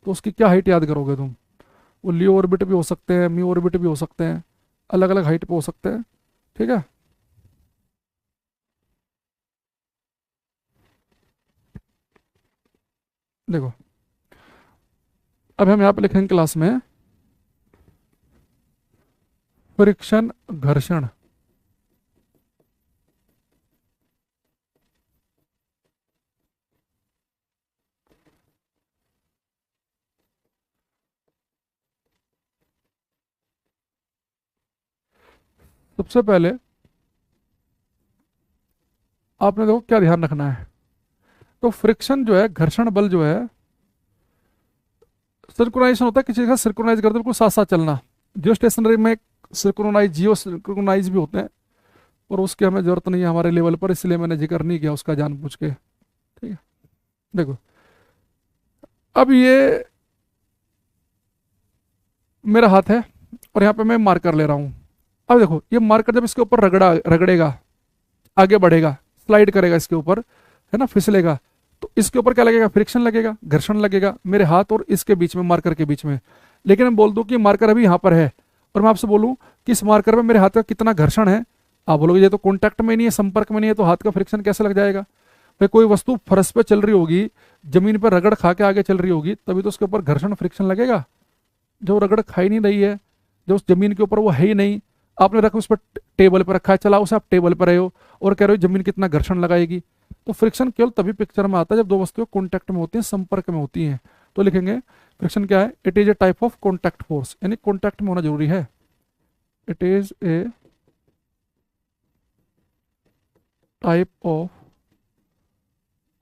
Speaker 1: तो उसकी क्या हाइट याद करोगे तुम। वो लियो ऑर्बिट भी हो सकते हैं, मी ऑर्बिट भी हो सकते हैं, अलग अलग हाइट पे हो सकते हैं। ठीक है, देखो अब हम यहाँ पे लिखेंगे क्लास में फ्रिक्शन, घर्षण। सबसे पहले आपने देखो क्या ध्यान रखना है। तो फ्रिक्शन जो है, घर्षण बल जो है, सिंक्रोनाइजेशन होता है, किसी का सिंक्रोनाइज करते बिल्कुल साथ साथ चलना। जियो स्टेशनरी में सिंक्रोनाइज, जियो सिंक्रोनाइज भी होते हैं, और उसकी हमें जरूरत नहीं है हमारे लेवल पर, इसलिए मैंने जिक्र नहीं किया उसका जानबूझ के। ठीक है, देखो अब ये मेरा हाथ है और यहाँ पे मैं मार्कर ले रहा हूँ। अब देखो ये मार्कर जब इसके ऊपर रगड़ेगा, आगे बढ़ेगा, स्लाइड करेगा इसके ऊपर, है ना, फिसलेगा, तो इसके ऊपर क्या लगेगा? फ्रिक्शन लगेगा, घर्षण लगेगा मेरे हाथ और इसके बीच में, मार्कर के बीच में। लेकिन मैं बोल दूं कि मार्कर अभी यहाँ पर है, और मैं आपसे बोलूं कि इस मार्कर में मेरे हाथ का कितना घर्षण है, आप बोलोगे ये तो कॉन्टैक्ट में नहीं है, संपर्क में नहीं है, तो हाथ का फ्रिक्शन कैसे लग जाएगा? भाई कोई वस्तु फर्श पे चल रही होगी, जमीन पर रगड़ खा के आगे चल रही होगी, तभी तो उसके ऊपर घर्षण फ्रिक्शन लगेगा। जो रगड़ खा ही नहीं रही है, जो उस जमीन के ऊपर वो है ही नहीं, आपने रख उस पर, टेबल पर रखा है, चला उसे, आप टेबल पर रहे हो और कह रहे हो जमीन कितना घर्षण लगाएगी। तो फ्रिक्शन केवल तभी पिक्चर में आता है जब दो वस्तुएं कॉन्टैक्ट में होती हैं, संपर्क में होती हैं। तो लिखेंगे फ्रिक्शन क्या है? It is a type of contact force, यानी कॉन्टैक्ट में होना जरूरी है। It is a type of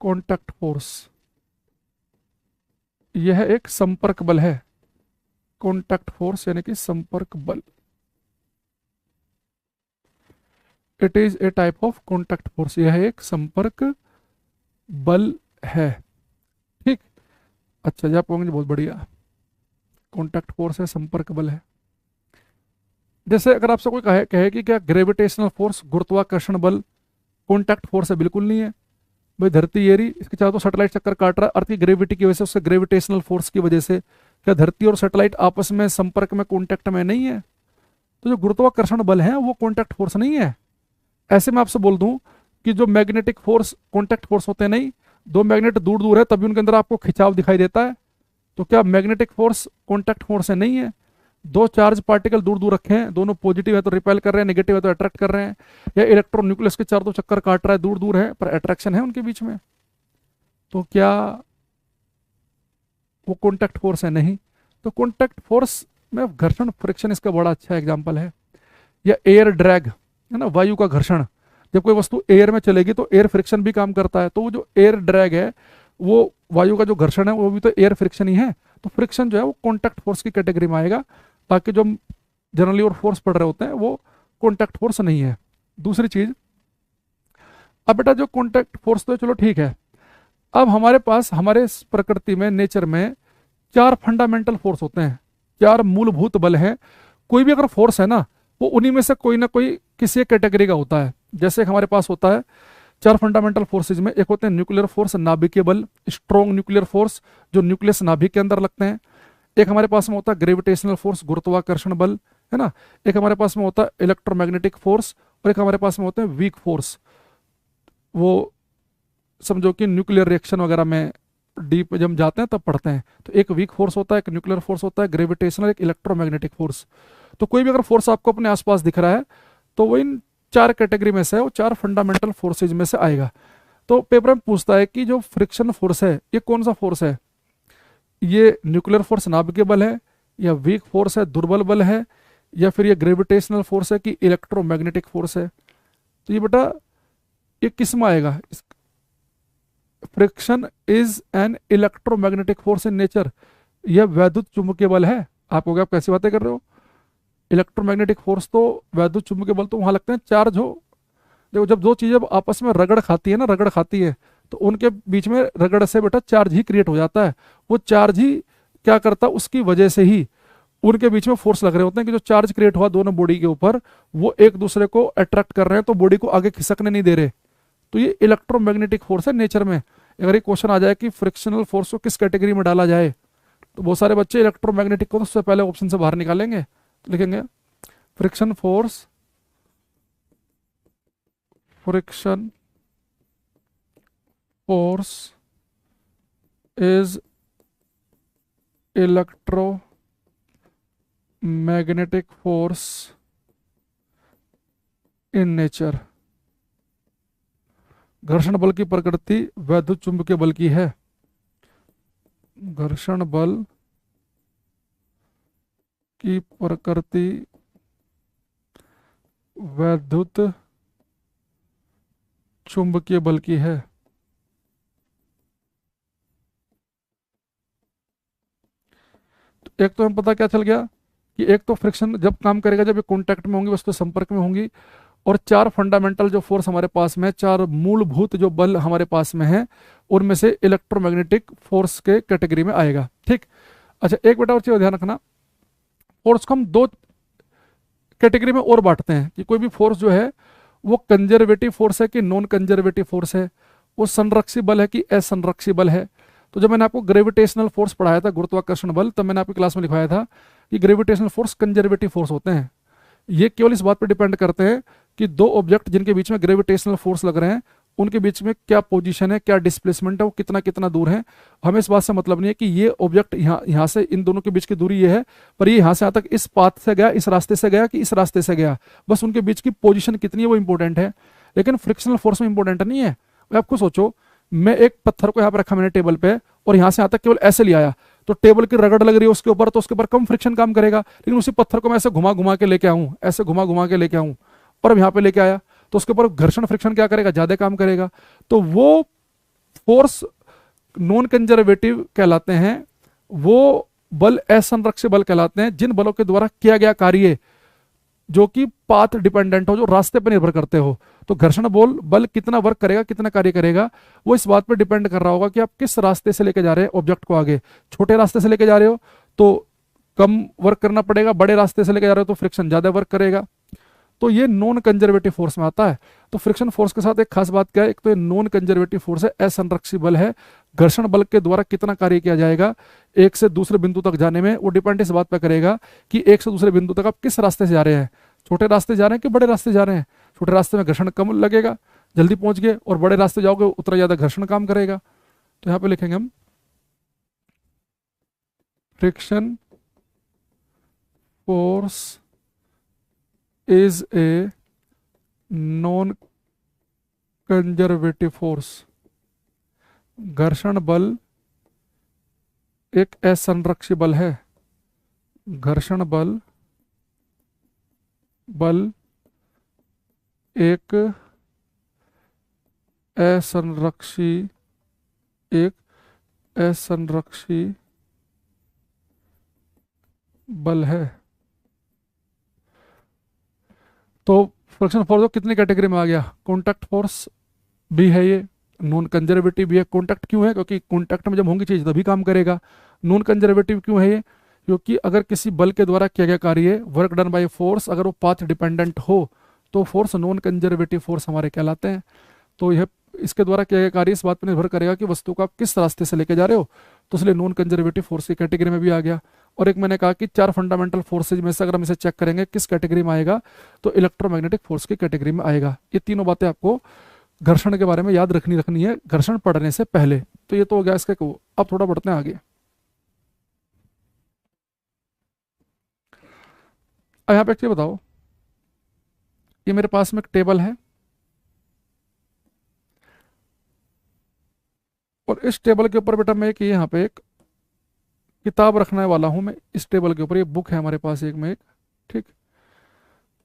Speaker 1: contact force, यह एक संपर्क बल है। कॉन्टैक्ट फोर्स यानी कि संपर्क बल। It is a type of contact force, यह एक संपर्क बल है। ठीक, अच्छा जी, आप कहोगे बहुत बढ़िया, कॉन्टैक्ट फोर्स है, संपर्क बल है। जैसे अगर आपसे कोई कहे कि क्या ग्रेविटेशनल फोर्स, गुरुत्वाकर्षण बल कॉन्टैक्ट फोर्स है? बिल्कुल नहीं है भाई। धरती ये रही, इसके चारों तो सैटेलाइट चक्कर काट रहा है, अर्थ की ग्रेविटी की वजह से, उससे ग्रेविटेशनल फोर्स की वजह से। क्या धरती और सैटेलाइट आपस में संपर्क में, कॉन्टैक्ट में नहीं है? तो जो गुरुत्वाकर्षण बल है वो कॉन्टैक्ट फोर्स नहीं है। ऐसे में आपसे बोल दूं कि जो मैग्नेटिक फोर्स कॉन्टैक्ट फोर्स होते हैं, नहीं, दो मैग्नेट दूर दूर है तभी उनके अंदर आपको खिंचाव दिखाई देता है। तो क्या मैग्नेटिक फोर्स कॉन्टैक्ट फोर्स है? नहीं है। दो चार्ज पार्टिकल दूर दूर रखे हैं, दोनों पॉजिटिव है तो रिपेल कर रहे हैं, नेगेटिव है तो अट्रैक्ट कर रहे हैं, या इलेक्ट्रॉन न्यूक्लियस के चार दो चक्कर काट रहा है, दूर दूर है पर अट्रैक्शन है उनके बीच में, तो क्या वो कॉन्टैक्ट फोर्स है? नहीं। तो कॉन्टैक्ट फोर्स में घर्षण फ्रिक्शन इसका बड़ा अच्छा एग्जाम्पल है। या एयर ड्रैग, है ना, वायु का घर्षण। जब कोई वस्तु एयर में चलेगी तो एयर फ्रिक्शन भी काम करता है, तो वो जो एयर ड्रैग है, वो वायु का जो घर्षण है वो भी तो एयर फ्रिक्शन ही है। तो फ्रिक्शन जो है वो कॉन्टैक्ट फोर्स की कैटेगरी में आएगा। बाकी जो हम जनरली और फोर्स पढ़ रहे होते हैं वो कॉन्टैक्ट फोर्स नहीं है। दूसरी चीज, अब बेटा जो कॉन्टैक्ट फोर्स तो चलो ठीक है, अब हमारे पास, हमारे इस प्रकृति में, नेचर में चार फंडामेंटल फोर्स होते हैं, चार मूलभूत बल हैं। कोई भी अगर फोर्स है ना, वो उन्हीं में से कोई ना कोई किसी एक कैटेगरी का होता है। जैसे एक हमारे पास होता है चार फंडामेंटल फोर्सेज में, एक होते हैं न्यूक्लियर फोर्स, नाभिकीय बल, स्ट्रॉन्ग न्यूक्लियर फोर्स जो न्यूक्लियस नाभिक के अंदर लगते हैं। एक हमारे पास में होता है ग्रेविटेशनल फोर्स, गुरुत्वाकर्षण बल, है ना। एक हमारे पास में होता है इलेक्ट्रोमैग्नेटिक फोर्स, और एक हमारे पास में होते हैं वीक फोर्स। वो समझो कि न्यूक्लियर रिएक्शन वगैरह में डीप जब हम जाते हैं तब पढ़ते हैं। तो एक वीक फोर्स होता है, एक न्यूक्लियर फोर्स होता है, ग्रेविटेशनल, एक इलेक्ट्रोमैग्नेटिक फोर्स। तो कोई भी अगर फोर्स आपको अपने आसपास दिख रहा है तो वो इन चार कैटेगरी में से है, वो चार फंडामेंटल फोर्सेज में से आएगा। तो पेपर में पूछता है कि जो फ्रिक्शन फोर्स है ये कौन सा फोर्स है? ये न्यूक्लियर फोर्स, नाभिकीय बल है, या वीक फोर्स है, दुर्बल बल है, या फिर ये ग्रेविटेशनल फोर्स है कि इलेक्ट्रोमैग्नेटिक फोर्स है? तो ये बेटा ये किस में आएगा? Friction is an electromagnetic force in nature, यह वैद्युत चुंबकीय बल है। आप हो गया, आप कैसी बातें कर रहे हो? इलेक्ट्रोमैग्नेटिक फोर्स तो, वैद्युत चुंबकीय बल तो वहां लगते हैं चार्ज हो। देखो जब दो चीजें आपस में रगड़ खाती है ना, रगड़ खाती है, तो उनके बीच में रगड़ से बेटा चार्ज ही क्रिएट हो जाता है। वो चार्ज ही क्या करता है, उसकी वजह से ही उनके बीच में फोर्स लग रहे होते हैं कि जो चार्ज क्रिएट हुआ दोनों बॉडी के ऊपर, वो एक दूसरे को अट्रैक्ट कर रहे हैं, तो बॉडी को आगे खिसकने नहीं दे रहे। तो ये इलेक्ट्रोमैग्नेटिक फोर्स है नेचर में। अगर ये क्वेश्चन आ जाए कि फ्रिक्शनल फोर्स को किस कैटेगरी में डाला जाए, तो बहुत सारे बच्चे इलेक्ट्रोमैग्नेटिक को तो सबसे पहले ऑप्शन से बाहर निकालेंगे। तो लिखेंगे friction force, friction force is electromagnetic force in nature. घर्षण बल की प्रकृति वैद्युत चुंबकीय बल की है। घर्षण बल की प्रकृति वैद्युत चुंबकीय बल की है। तो एक तो हमें पता क्या चल गया कि एक तो फ्रिक्शन जब काम करेगा जब ये कॉन्टैक्ट में होंगी, वस्तु संपर्क में होंगी। और चार फंडामेंटल जो फोर्स हमारे पास में है, चार मूलभूत जो बल हमारे पास में है, उनमें से इलेक्ट्रोमैग्नेटिक फोर्स के कैटेगरी में आएगा। ठीक। अच्छा, एक बेटा और चीज ध्यान रखना, फोर्स को हम दो कैटेगरी में और बांटते हैं कि कोई भी फोर्स जो है वो कंजर्वेटिव फोर्स है कि नॉन कंजर्वेटिव फोर्स है, वो संरक्षी बल है कि असंरक्षी बल है। तो जब मैंने आपको ग्रेविटेशनल फोर्स पढ़ाया था, गुरुत्वाकर्षण बल, तब मैंने आपकी क्लास में लिखवाया था कि ग्रेविटेशनल फोर्स कंजर्वेटिव फोर्स होते हैं। ये केवल इस बात पर डिपेंड करते हैं कि दो ऑब्जेक्ट जिनके बीच में ग्रेविटेशनल फोर्स लग रहे हैं उनके बीच में क्या पोजीशन है, क्या डिस्प्लेसमेंट है, वो कितना कितना दूर है। हमें इस बात से मतलब नहीं है कि ये ऑब्जेक्ट यहाँ से इन दोनों के बीच की दूरी ये है, पर ये यहाँ से यहाँ तक इस पाथ से गया, इस रास्ते से गया कि इस रास्ते से गया, बस उनके बीच की पोजीशन कितनी है वो इंपॉर्टेंट है। लेकिन फ्रिक्शनल फोर्स में इंपॉर्टेंट नहीं है। आप खुद सोचो, मैं एक पत्थर को यहाँ पर रखा मैंने टेबल पे और यहाँ से यहाँ तक केवल ऐसे ले आया, तो टेबल की रगड़ लग रही है उसके ऊपर, तो उसके ऊपर कम फ्रिक्शन काम करेगा। लेकिन उसी पत्थर को मैं ऐसे घुमा घुमा के लेके आऊँ, ऐसे घुमा घुमा के लेके आऊँ और अब यहाँ पे लेके आया, तो उसके ऊपर घर्षण फ्रिक्शन क्या करेगा, ज्यादा काम करेगा। तो वो फोर्स नॉन कंजर्वेटिव कहलाते हैं, वो बल असंरक्षित बल कहलाते हैं जिन बलों के द्वारा किया गया कार्य जो कि पाथ डिपेंडेंट हो, जो रास्ते पर निर्भर करते हो। तो घर्षण बल कितना वर्क करेगा, कितना कार्य करेगा, वो इस बात पर डिपेंड कर रहा होगा कि आप किस रास्ते से लेके जा रहे हैं ऑब्जेक्ट को आगे। छोटे रास्ते से लेके जा रहे हो तो कम वर्क करना पड़ेगा, बड़े रास्ते से लेके जा रहे हो तो फ्रिक्शन ज्यादा वर्क करेगा। तो ये नॉन कंजर्वेटिव फोर्स में आता है। तो फ्रिक्शन फोर्स के साथ एक खास बात क्या है, एक तो ये नॉन कंजर्वेटिव फोर्स है, असंरक्षी बल है। घर्षण बल के द्वारा कितना कार्य किया जाएगा एक से दूसरे बिंदु तक जाने में, वो डिपेंड इस बात पर करेगा कि एक से दूसरे बिंदु तक आप किस रास्ते से जा रहे हैं, छोटे रास्ते जा रहे हैं कि बड़े रास्ते जा रहे हैं। छोटे रास्ते में घर्षण कम लगेगा, जल्दी पहुंच गए, और बड़े रास्ते जाओगे उतना ज्यादा घर्षण काम करेगा। तो यहाँ पे लिखेंगे हम friction force is a non conservative force. घर्षण बल एक असंरक्षी बल है। घर्षण बल एक असंरक्षी बल है। तो फ्रिक्शन फोर्स तो कितनी कैटेगरी में आ गया, कॉन्टैक्ट फोर्स भी है, ये नॉन कंजर्वेटिव भी है। कॉन्टैक्ट क्यों है, क्योंकि कॉन्टैक्ट में जब होंगी चीज तभी काम करेगा। नॉन कंजर्वेटिव क्यों है ये, क्योंकि अगर किसी बल के द्वारा किया गया कार्य वर्क डन बाय फोर्स अगर वो पाथ डिपेंडेंट हो तो फोर्स नॉन कंजर्वेटिव फोर्स हमारे कहलाते हैं। तो यह इसके द्वारा किया गया कार्य इस बात पर निर्भर करेगा कि वस्तु को आप किस रास्ते से लेके जा रहे हो, तो इसलिए नॉन कंजर्वेटिव फोर्स की कैटेगरी में भी आ गया। और एक मैंने कहा कि चार फंडामेंटल फोर्सेज में से अगर हम इसे चेक करेंगे किस कैटेगरी में आएगा, तो इलेक्ट्रोमैग्नेटिक फोर्स की कैटेगरी में आएगा। ये तीनों बातें आपको घर्षण के बारे में याद रखनी है घर्षण पढ़ने से पहले। तो ये तो हो गया इसके को। अब थोड़ा बढ़ते हैं आगे। अब यहाँ पे एक चीज बताओ, ये मेरे पास में एक टेबल है और इस टेबल के ऊपर बेटा मैं एक यहाँ पे एक किताब रखने वाला हूं। मैं इस टेबल के ऊपर, ये बुक है हमारे पास एक में एक, ठीक।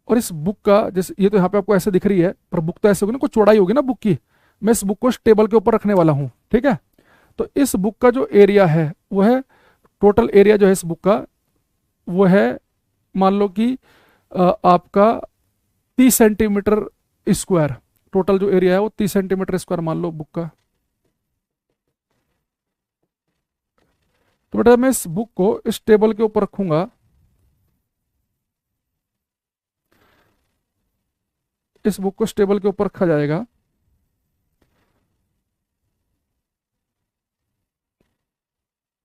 Speaker 1: और इस बुक का जैसे ये तो यहाँ पे आपको ऐसे दिख रही है, पर बुक तो ऐसे होगी ना, कुछ चौड़ाई होगी ना बुक की। मैं इस बुक को इस टेबल के ऊपर रखने वाला हूँ, ठीक है। तो इस बुक का जो एरिया है वो है, टोटल एरिया जो है इस बुक का वो है, मान लो कि आपका 30 सेंटीमीटर स्क्वायर। टोटल जो एरिया है वो 30 सेंटीमीटर स्क्वायर मान लो बुक का। तो बेटा मैं इस बुक को इस टेबल के ऊपर रखूंगा, इस बुक को इस टेबल के ऊपर रखा जाएगा।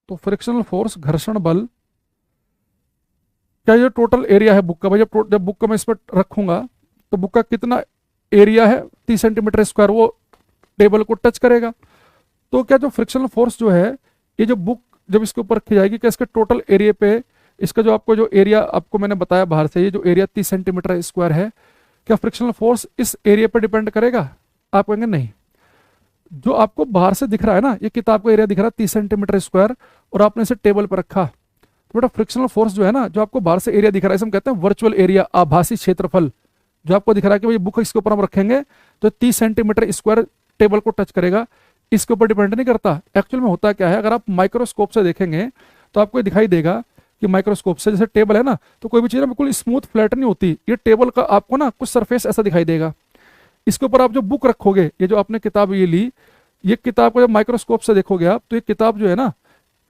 Speaker 1: तो फ्रिक्शनल फोर्स घर्षण बल, क्या ये टोटल एरिया है बुक का भाई, जब बुक को मैं इस पर रखूंगा तो बुक का कितना एरिया है 30 सेंटीमीटर स्क्वायर, वो टेबल को टच करेगा। तो क्या जो फ्रिक्शनल फोर्स जो है, ये जो बुक जब इसके ऊपर रखी जाएगी, क्या इसके टोटल एरिया पे, इसका जो आपको जो एरिया आपको मैंने बताया बाहर से, ये जो एरिया 30 सेंटीमीटर स्क्वायर है, क्या फ्रिक्शनल फोर्स इस एरिया पर डिपेंड करेगा? आप कहेंगे नहीं। जो आपको बाहर से दिख रहा है ना, ये किताब का एरिया दिख रहा है 30 सेंटीमीटर स्क्वायर, और आपने इसे टेबल पर रखा, तो बेटा फ्रिक्शनल फोर्स जो है ना, जो आपको बाहर से एरिया दिख रहा है, इसे हम कहते हैं वर्चुअल एरिया, आभासी क्षेत्रफल, जो आपको दिख रहा है कि भाई बुक इसके ऊपर हम रखेंगे तो 30 सेंटीमीटर स्क्वायर टेबल को टच करेगा, इसके ऊपर डिपेंड नहीं करता। एक्चुअल में होता क्या है, अगर आप माइक्रोस्कोप से देखेंगे तो आपको दिखाई देगा कि माइक्रोस्कोप से जैसे टेबल है ना, तो कोई भी चीज़ ना बिल्कुल स्मूथ फ्लैट नहीं होती, ये टेबल का आपको ना कुछ सरफेस ऐसा दिखाई देगा। इसके ऊपर आप जो बुक रखोगे, ये जो आपने किताब ये ली, ये किताब को जब माइक्रोस्कोप से देखोगे आप, तो ये किताब जो है ना,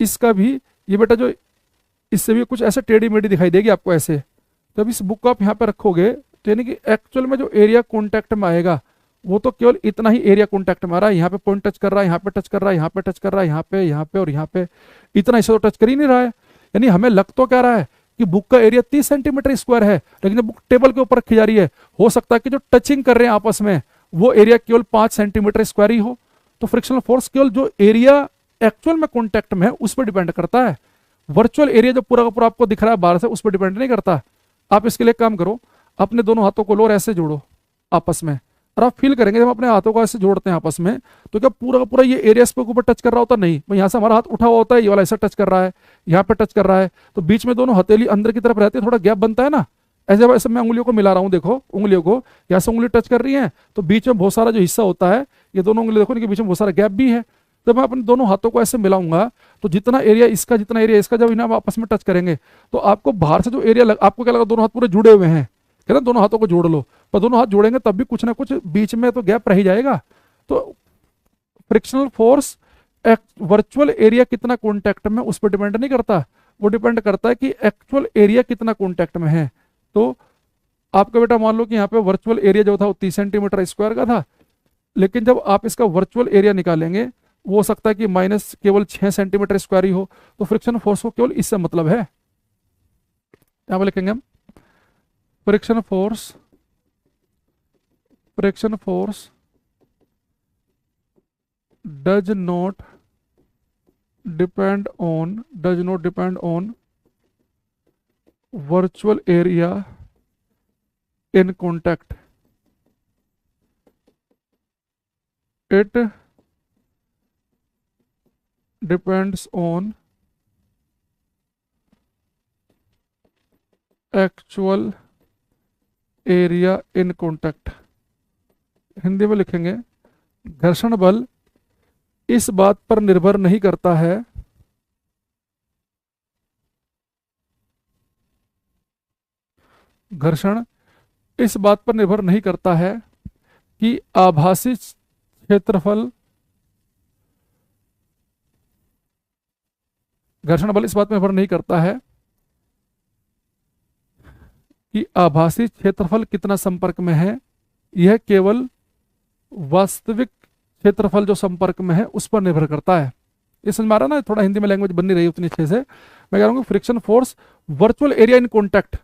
Speaker 1: इसका भी ये बेटा जो इससे भी कुछ ऐसे टेढ़ी मेढ़ी दिखाई देगी आपको ऐसे। तो अब इस बुक को आप यहाँ पे रखोगे तो यानी कि एक्चुअल में जो एरिया कॉन्टैक्ट में आएगा वो तो केवल इतना ही एरिया कॉन्टैक्ट में आ रहा है। यहाँ पे पॉइंट टच कर रहा है, यहाँ पे टच कर रहा है, यहाँ पे टच कर रहा है, यहाँ पे और यहाँ पे, इतना इसे तो टच कर ही नहीं रहा है। यानी हमें लग तो क्या रहा है कि बुक का एरिया 30 सेंटीमीटर स्क्वायर है, लेकिन जब बुक टेबल के ऊपर रखी जा रही है, हो सकता है कि जो टचिंग कर रहे हैं आपस में वो एरिया केवल 5 सेंटीमीटर स्क्वायर ही हो। तो फ्रिक्शनल फोर्स केवल जो एरिया एक्चुअल में कॉन्टैक्ट में है उस पर डिपेंड करता है। वर्चुअल एरिया जो पूरा का पूरा आपको दिख रहा है बाहर से, उस पर डिपेंड नहीं करता। आप इसके लिए काम करो, अपने दोनों हाथों को लो और ऐसे जोड़ो आपस में, और आप फील करेंगे जब अपने हाथों को ऐसे जोड़ते हैं आपस में, तो क्या पूरा का पूरा ये एरिया इस पे ऊपर टच कर रहा होता? नहीं, यहाँ से हमारा हाथ उठा हुआ होता है, ये वाला ऐसा टच कर रहा है, यहाँ पे टच कर रहा है, तो बीच में दोनों हथेली अंदर की तरफ रहती है, थोड़ा गैप बनता है ना। ऐसे वैसे मैं उंगलियों को मिला रहा हूँ, देखो उंगलियों को, यहाँ से उंगली टच कर रही है तो बीच में बहुत सारा जो हिस्सा होता है, ये दोनों उंगली देखो, इनके बीच में बहुत सारा गैप भी है। जब मैं अपने दोनों हाथों को ऐसे मिलाऊंगा तो जितना एरिया इसका जितना एरिया इसका, जब इन्हें आपस में टच करेंगे तो आपको बाहर से जो एरिया आपको क्या लगा, दोनों हाथ पूरे जुड़े हुए हैं, कहना दोनों हाथों को जोड़ लो, पर दोनों हाथ जोड़ेंगे तब भी कुछ ना कुछ बीच में तो गैप रह ही जाएगा। तो फ्रिक्शनल फोर्स वर्चुअल एरिया कितना कॉन्टैक्ट में उस पर डिपेंड नहीं करता, वो डिपेंड करता है कि एक्चुअल एरिया कितना कॉन्टैक्ट में है। तो आपका बेटा मान लो कि यहाँ पे वर्चुअल एरिया जो था वो 30 सेंटीमीटर स्क्वायर का था, लेकिन जब आप इसका वर्चुअल एरिया निकालेंगे वो हो सकता है कि माइनस केवल 6 सेंटीमीटर स्क्वायर ही हो। तो फ्रिक्शन फोर्स को केवल इससे मतलब है, क्या लिखेंगे हम, friction force does not depend on virtual area in contact, it depends on actual area in contact। Hindi में लिखेंगे, घर्षण बल इस बात पर निर्भर नहीं करता है घर्षण इस बात पर निर्भर नहीं करता है कि आभासी क्षेत्रफल, घर्षण बल इस बात में निर्भर नहीं करता है कि आभासी क्षेत्रफल कितना संपर्क में है, यह केवल वास्तविक क्षेत्रफल जो संपर्क में है उस पर निर्भर करता है। ये समझ में आ रहा ना, थोड़ा हिंदी में लैंग्वेज बन नहीं रही उतनी अच्छे से। मैं कह रहा हूँ friction force virtual area in contact,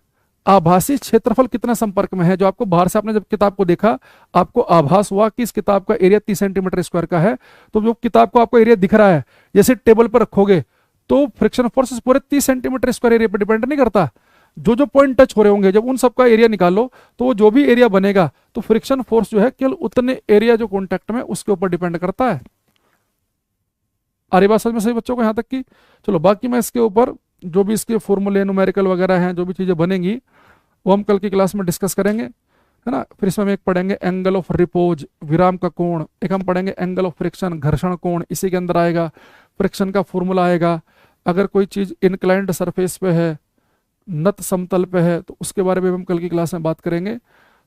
Speaker 1: आभासी क्षेत्रफल कितना संपर्क में है, जो आपको बाहर से आपने जब किताब को देखा आपको आभास हुआ कि इस किताब का एरिया 30 सेंटीमीटर स्क्वायर का है, तो जो किताब को आपको एरिया दिख रहा है जैसे टेबल पर रखोगे तो फ्रिक्शन फोर्स पूरे 30 सेंटीमीटर स्क्वायर एरिया पर डिपेंड नहीं करता। जो जो पॉइंट टच हो रहे होंगे जब उन सबका एरिया निकालो तो वो जो भी एरिया बनेगा तो फ्रिक्शन फोर्स जो है केवल उतने एरिया जो कॉन्टैक्ट में उसके ऊपर डिपेंड करता है। आ रही बात समझ में सही बच्चों को यहाँ तक की? चलो बाकी मैं इसके ऊपर जो भी इसके फॉर्मूले न्यूमेरिकल वगैरह हैं, जो भी चीज़ें बनेंगी वो हम कल की क्लास में डिस्कस करेंगे, है ना। फिर इसमें हम एक पढ़ेंगे एंगल ऑफ रिपोज, विराम का कोण, एक हम पढ़ेंगे एंगल ऑफ फ्रिक्शन, घर्षण कोण, इसी के अंदर आएगा फ्रिक्शन का फॉर्मूला आएगा। अगर कोई चीज़ इनक्लाइंड सरफेस पे है, नत समतल पे है, तो उसके बारे में हम कल की क्लास में बात करेंगे।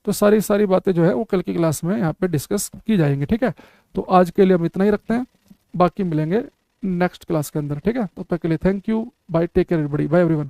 Speaker 1: तो सारी बातें जो है वो कल की क्लास में यहाँ पे डिस्कस की जाएंगी, ठीक है। तो आज के लिए हम इतना ही रखते हैं, बाकी मिलेंगे नेक्स्ट क्लास के अंदर, ठीक है। तब तक के लिए thank you, bye, take care everybody, bye everyone.